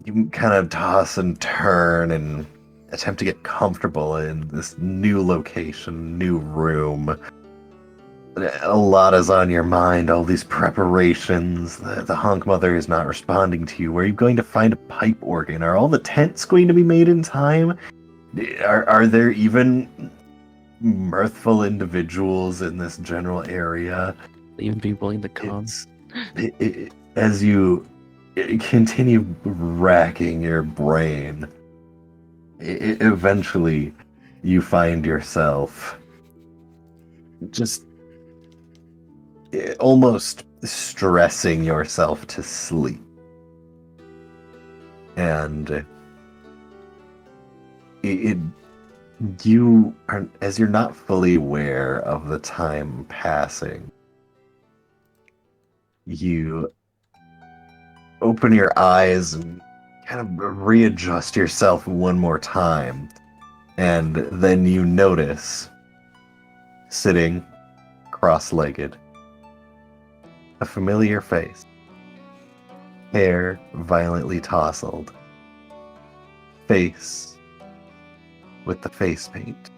You kind of toss and turn and attempt to get comfortable in this new location, new room. A lot is on your mind, all these preparations. The Honk Mother is not responding to you. Where are you going to find a pipe organ? Are all the tents going to be made in time? Are there even mirthful individuals in this general area? Even be willing to come. As you continue racking your brain, eventually you find yourself just almost stressing yourself to sleep. And You are, as you're not fully aware of the time passing, you open your eyes and kind of readjust yourself one more time, and then you notice, sitting cross-legged, a familiar face, hair violently tousled, face with the face paint.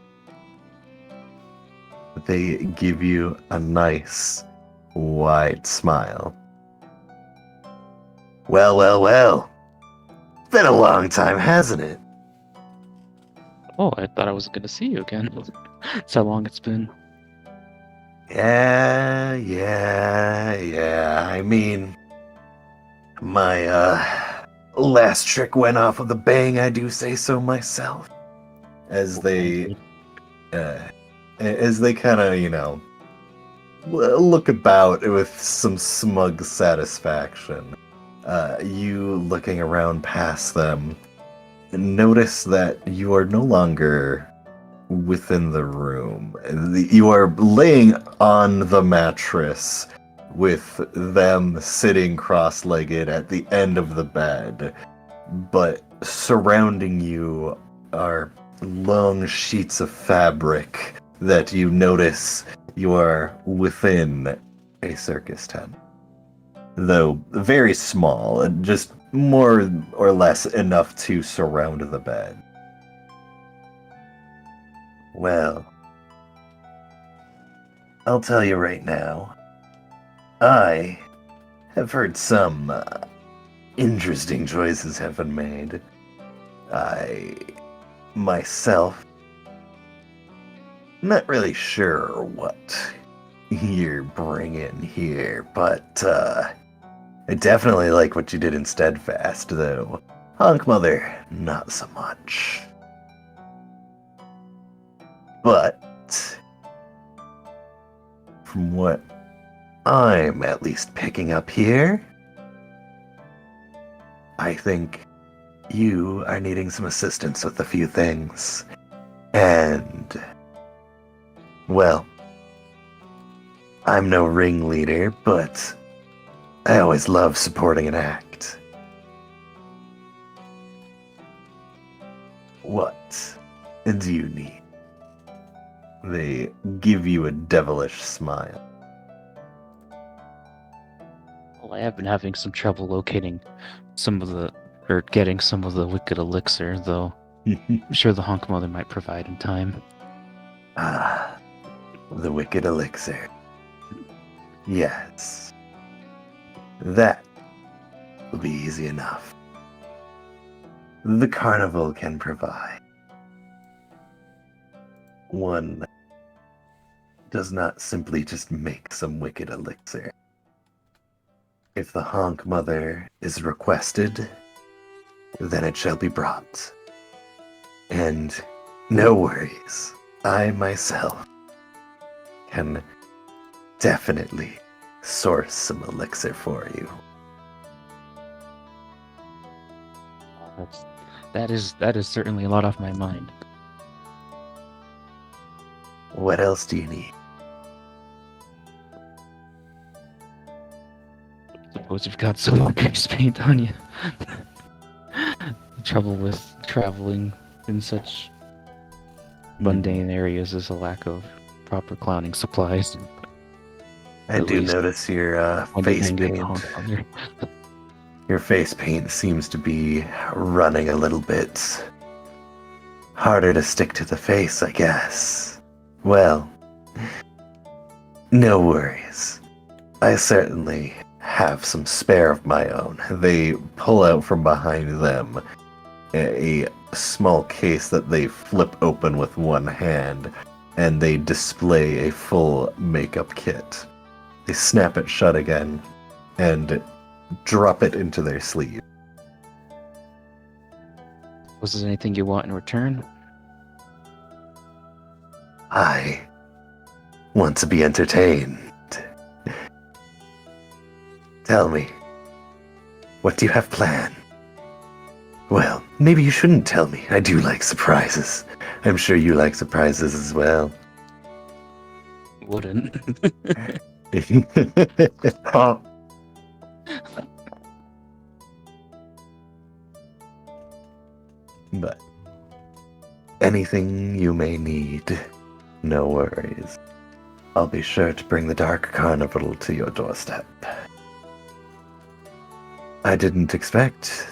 They give you a nice, wide smile. Well, well, well. It's been a long time, hasn't it? Oh, I thought I was gonna see you again. That's how long it's been. Yeah. I mean, my last trick went off with a bang, I do say so myself. As they kind of, look about with some smug satisfaction. You looking around past them, notice that you are no longer within the room. You are laying on the mattress with them sitting cross-legged at the end of the bed, but surrounding you are long sheets of fabric that you notice you are within a circus tent. Though very small, just more or less enough to surround the bed. Well, I'll tell you right now, I have heard some interesting choices have been made. I, myself, not really sure what you're bringing here, but I definitely like what you did in Steadfast, though. Honk Mother, not so much. But from what I'm at least picking up here, I think you are needing some assistance with a few things. And, well, I'm no ringleader, but I always love supporting an act. What do you need? They give you a devilish smile. Well, I have been having some trouble locating getting some of the wicked elixir, though I'm sure the Honk Mother might provide in time. Ah, the wicked elixir. Yes. That will be easy enough. The carnival can provide. One does not simply just make some wicked elixir. If the Honk Mother is requested, then it shall be brought. And no worries, I myself can definitely source some elixir for you. That is certainly a lot off my mind. What else do you need? Suppose you've got some grease paint on you. The trouble with traveling in such mundane areas is a lack of proper clowning supplies. I At do least notice your on the face hand of the paint. Honk Mother. Your face paint seems to be running a little bit harder to stick to the face, I guess. Well, no worries. I certainly have some spare of my own. They pull out from behind them a small case that they flip open with one hand, and they display a full makeup kit. They snap it shut again and drop it into their sleeve. Was there anything you want in return? I want to be entertained. Tell me, what do you have planned? Well, maybe you shouldn't tell me. I do like surprises. I'm sure you like surprises as well. Wouldn't. Huh. But anything you may need, no worries. I'll be sure to bring the Dark Carnival to your doorstep. I didn't expect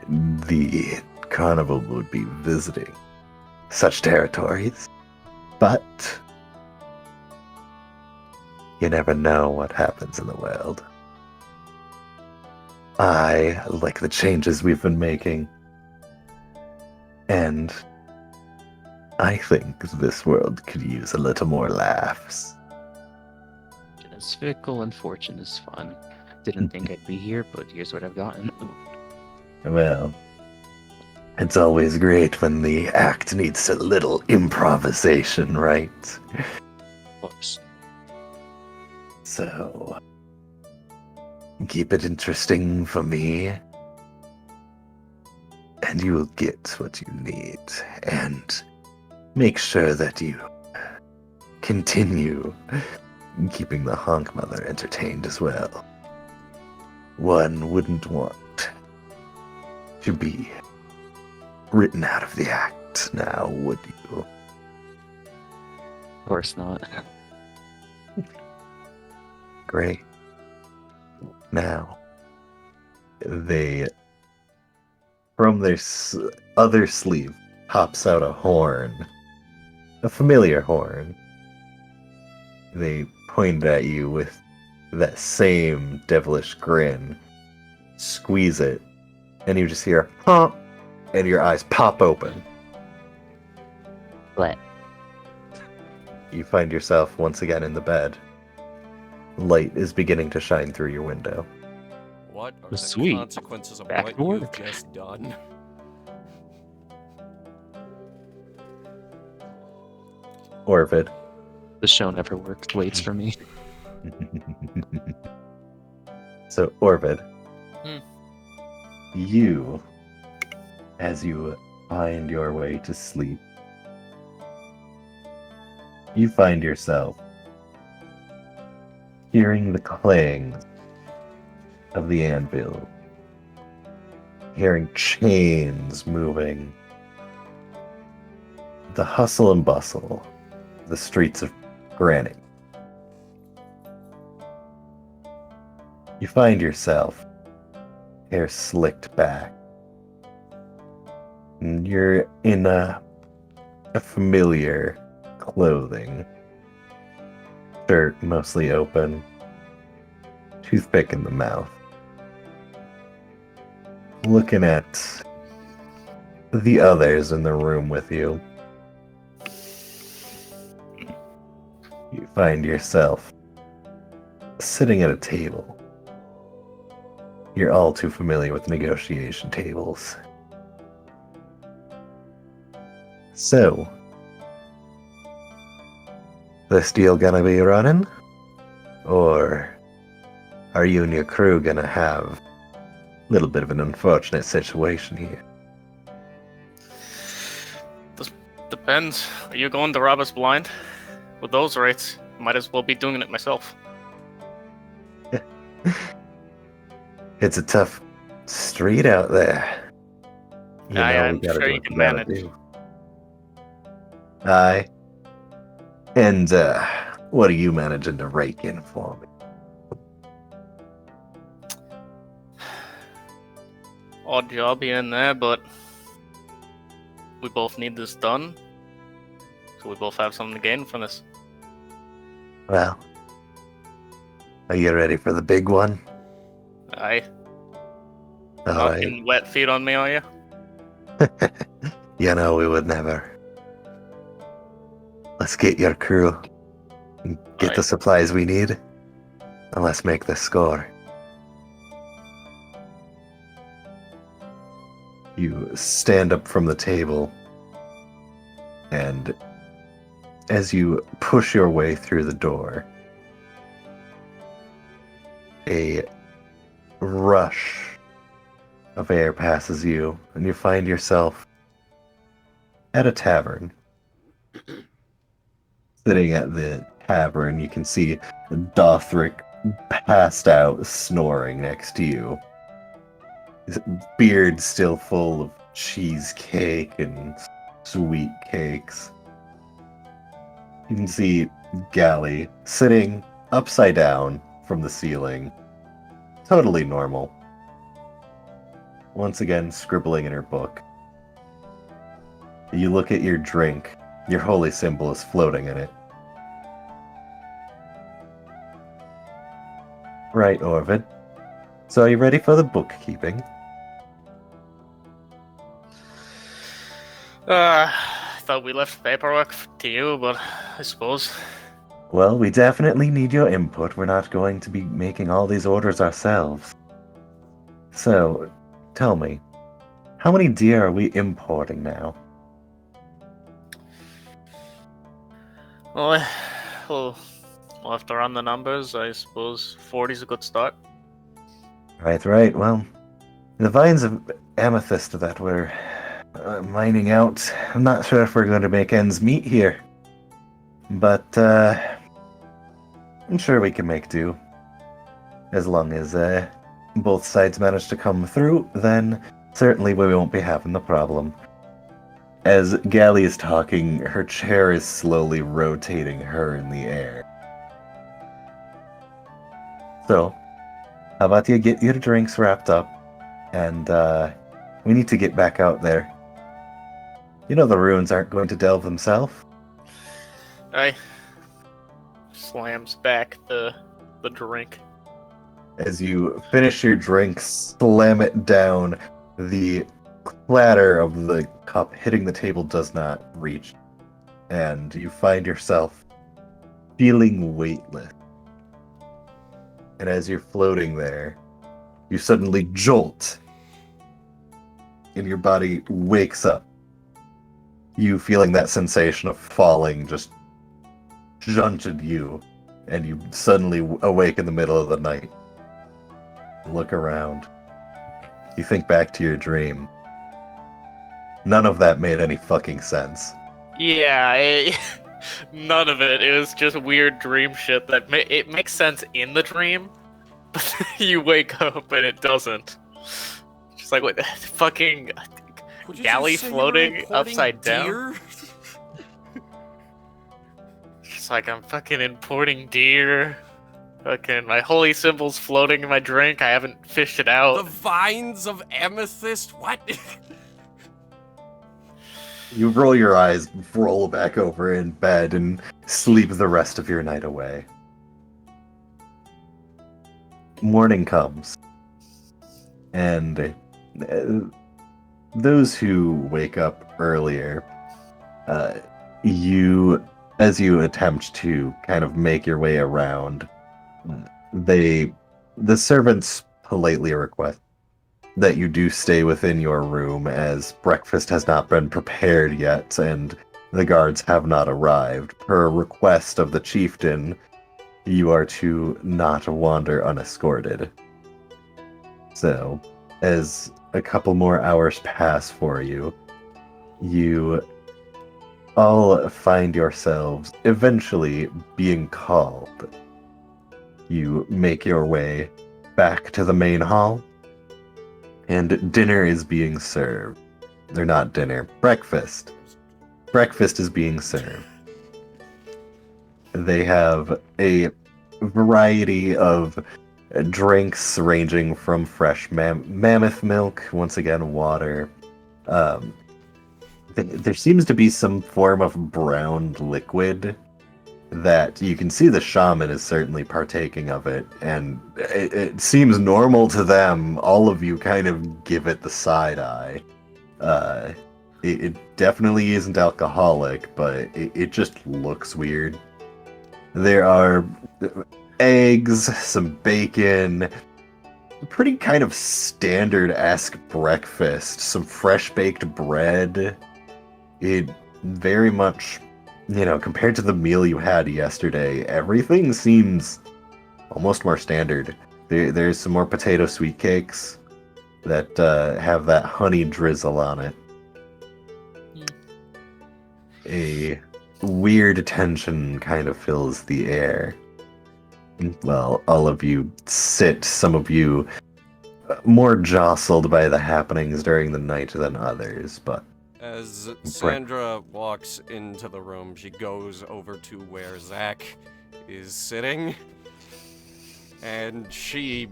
the carnival would be visiting such territories, but you never know what happens in the world. I like the changes we've been making, and I think this world could use a little more laughs. Fortune is fickle and fortune is fun. Didn't think I'd be here, but here's what I've gotten. Well, it's always great when the act needs a little improvisation, right? Of course. So, keep it interesting for me, and you will get what you need. And make sure that you continue keeping the honk mother entertained as well. One wouldn't want to be written out of the act now, would you? Of course not. Great. Now, they, from their other sleeve, pops out a horn. A familiar horn. They point at you with that same devilish grin. Squeeze it, and you just hear, huh, and your eyes pop open. But You find yourself once again in the bed. Light is beginning to shine through your window. What are the Sweet. consequences of Back what to you've work. just done? Orvid. the show never works. Waits for me. So, Orvid, Hmm. you, as you find your way to sleep, you find yourself hearing the clang of the anvil, hearing chains moving, the hustle and bustle, of the streets of Granite. You find yourself, hair slicked back, and you're in a familiar clothing. Shirt mostly open, toothpick in the mouth. Looking at the others in the room with you, you find yourself sitting at a table. You're all too familiar with negotiation tables. So, this deal gonna be running? Or are you and your crew gonna have a little bit of an unfortunate situation here? Depends. Are you going to rob us blind? With those rates, might as well be doing it myself. It's a tough street out there. I'm we gotta sure do you what can we gotta manage. do. Aye. And, what are you managing to rake in for me? Odd job here and there, but we both need this done. So we both have something to gain from this. Well, are you ready for the big one? Aye. All Not right. getting wet feet on me, are you? You know we would never. Let's get your crew. Get the Aye. supplies we need. And let's make this score. You stand up from the table. And as you push your way through the door, a rush of air passes you, and you find yourself at a tavern sitting at the tavern, you can see Dothric passed out, snoring next to you. His beard still full of cheesecake and sweet cakes. You can see Gally sitting upside down from the ceiling. Totally normal. Once again, scribbling in her book. You look at your drink. Your holy symbol is floating in it. Right, Orvid. So are you ready for the bookkeeping? I thought we left paperwork to you, but I suppose. Well, we definitely need your input. We're not going to be making all these orders ourselves. So, tell me, how many deer are we importing now? Well, we'll have to run the numbers. I suppose 40's a good start. Right. Well, the vines of amethyst that we're mining out, I'm not sure if we're going to make ends meet here. But, I'm sure we can make do. As long as both sides manage to come through, then certainly we won't be having the problem. As Gally is talking, her chair is slowly rotating her in the air. So, how about you get your drinks wrapped up, and we need to get back out there. You know the ruins aren't going to delve themselves. I slams back the drink. As you finish your drink, slam it down, the clatter of the cup hitting the table does not reach, and you find yourself feeling weightless. And as you're floating there, you suddenly jolt, and your body wakes up. You feeling that sensation of falling just shunted you, and you suddenly awake in the middle of the night. Look around. You think back to your dream. None of that made any fucking sense. Yeah, none of it. It was just weird dream shit that it makes sense in the dream, but you wake up and it doesn't. Just like what the fucking What did you galley say you were floating importing upside down. deer? Just like I'm fucking importing deer. Fucking my holy symbol's floating in my drink. I haven't fished it The out. vines of amethyst? What? You roll your eyes, roll back over in bed, and sleep the rest of your night away. Morning comes, and those who wake up earlier, as you attempt to kind of make your way around, the servants politely request that you do stay within your room, as breakfast has not been prepared yet and the guards have not arrived. Per request of the chieftain, you are to not wander unescorted. So, as a couple more hours pass for you, you all find yourselves eventually being called. You make your way back to the main hall, and dinner is being served. They're not dinner, breakfast. Breakfast is being served. They have a variety of drinks ranging from fresh mammoth milk, once again water. There seems to be some form of browned liquid that you can see the shaman is certainly partaking of it, and it seems normal to them. All of you kind of give it the side eye. It definitely isn't alcoholic, but it just looks weird. There are eggs, some bacon, pretty kind of standard-esque breakfast, some fresh baked bread. It very much, compared to the meal you had yesterday, everything seems almost more standard. There's some more potato sweet cakes that have that honey drizzle on it. A weird tension kind of fills the air. Well, all of you sit, some of you more jostled by the happenings during the night than others, but As Sandra walks into the room, she goes over to where Zach is sitting, and she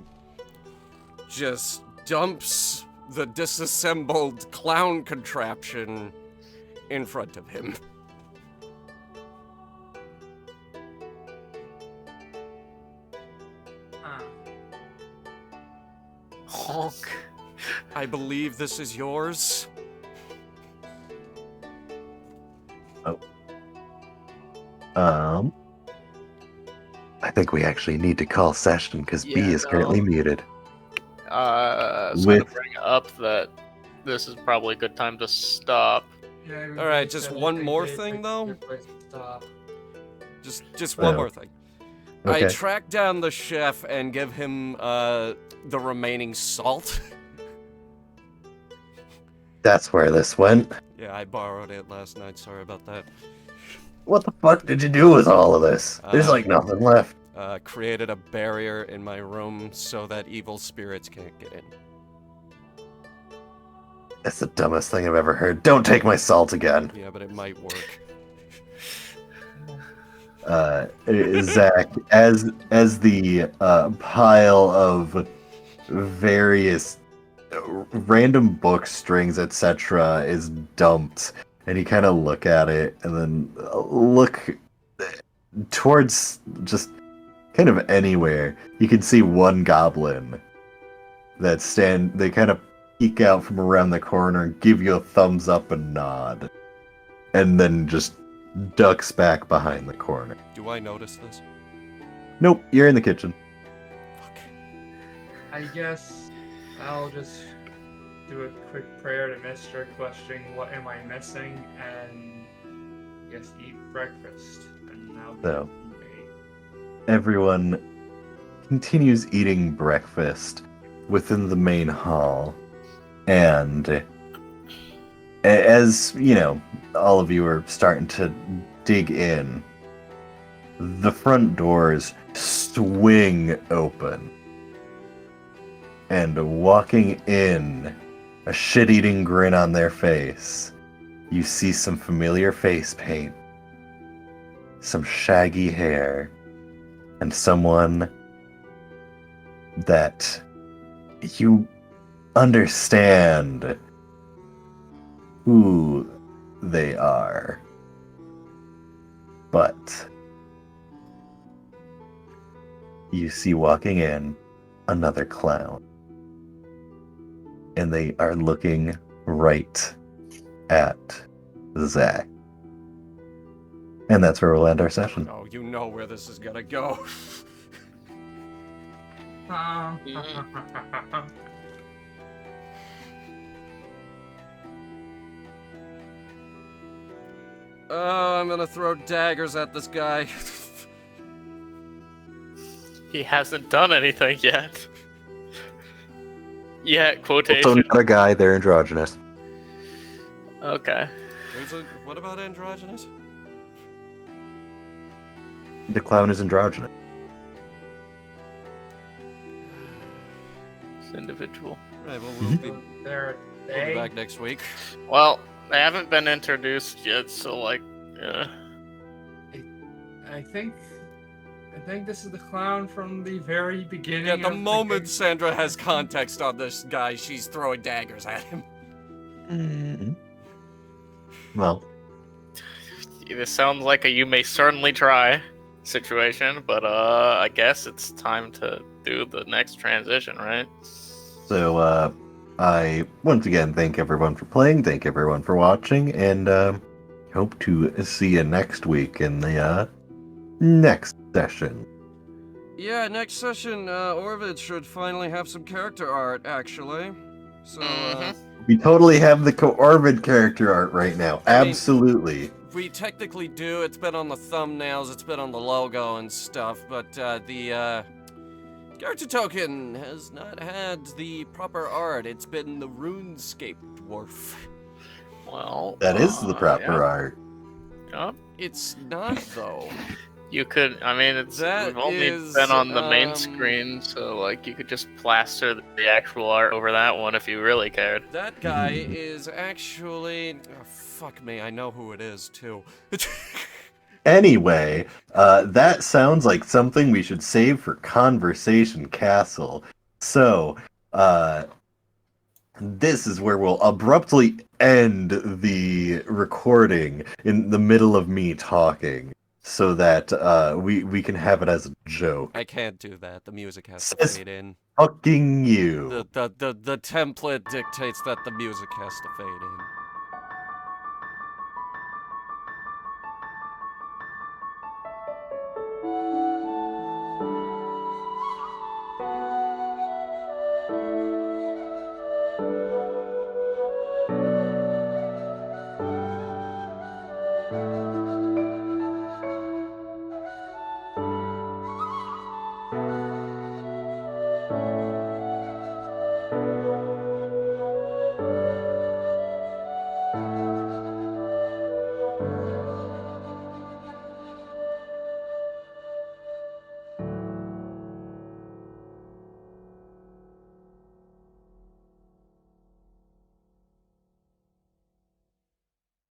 just dumps the disassembled clown contraption in front of him. Honk. I believe this is yours. I think we actually need to call session because B Yeah, is currently no. muted. So I'm With- gonna bring up that this is probably a good time to stop. Yeah, everybody Alright, just said I one think more they thing, picked though? a good place to stop. Just one Oh. more thing. Okay. I track down the chef and give him the remaining salt. That's where this went. Yeah, I borrowed it last night. Sorry about that. What the fuck did you do with all of this? There's like nothing left. Created a barrier in my room so that evil spirits can't get in. That's the dumbest thing I've ever heard. Don't take my salt again. Yeah, but it might work. Zach, as the pile of various random book strings, etc., is dumped, and you kind of look at it, and then look towards just kind of anywhere. You can see one goblin they kind of peek out from around the corner and give you a thumbs up and nod, and then just ducks back behind the corner. Do I notice this? Nope, you're in the kitchen. Fuck. I guess I'll just do a quick prayer to Mr. questioning what am I missing, and I guess eat breakfast. And now So, everyone continues eating breakfast within the main hall, and as you know, all of you are starting to dig in, the front doors swing open, and walking in, a shit-eating grin on their face, you see some familiar face paint, some shaggy hair, and someone that you understand who they are. But you see walking in another clown. And they are looking right at Zach. And that's where we'll end our session. Oh, you know where this is gonna go. Oh, I'm gonna throw daggers at this guy. He hasn't done anything yet. Yet, Also quotation. not a guy, they're androgynous. Okay. What about androgynous? The clown is androgynous. It's individual. Right, well, They're we'll be back next week. Well, they haven't been introduced yet, so like, I think this is the clown from the very beginning. Yeah, the of moment game. Sandra has context on this guy, she's throwing daggers at him. Well, this sounds like a you may certainly try situation, but I guess it's time to do the next transition, right? so I once again thank everyone for playing, thank everyone for watching, and hope to see you next week in the next session. Yeah, next session, Orvid should finally have some character art, actually. So, We totally have the Orvid character art right now. I mean- Absolutely. we technically do. It's been on the thumbnails, it's been on the logo and stuff, but the character token has not had the proper art. It's been the RuneScape dwarf. Well, That is the proper yeah. art. Yep, It's not though. You could, I mean, it's That we've only is, been on the main screen, so like you could just plaster the actual art over that one if you really cared. That guy is actually. Oh, fuck me, I know who it is too. Anyway, that sounds like something we should save for Conversation Castle. So, this is where we'll abruptly end the recording in the middle of me talking, so that we can have it as a joke. I can't do that. The music has to Says fade in. fucking you. The template dictates that the music has to fade in.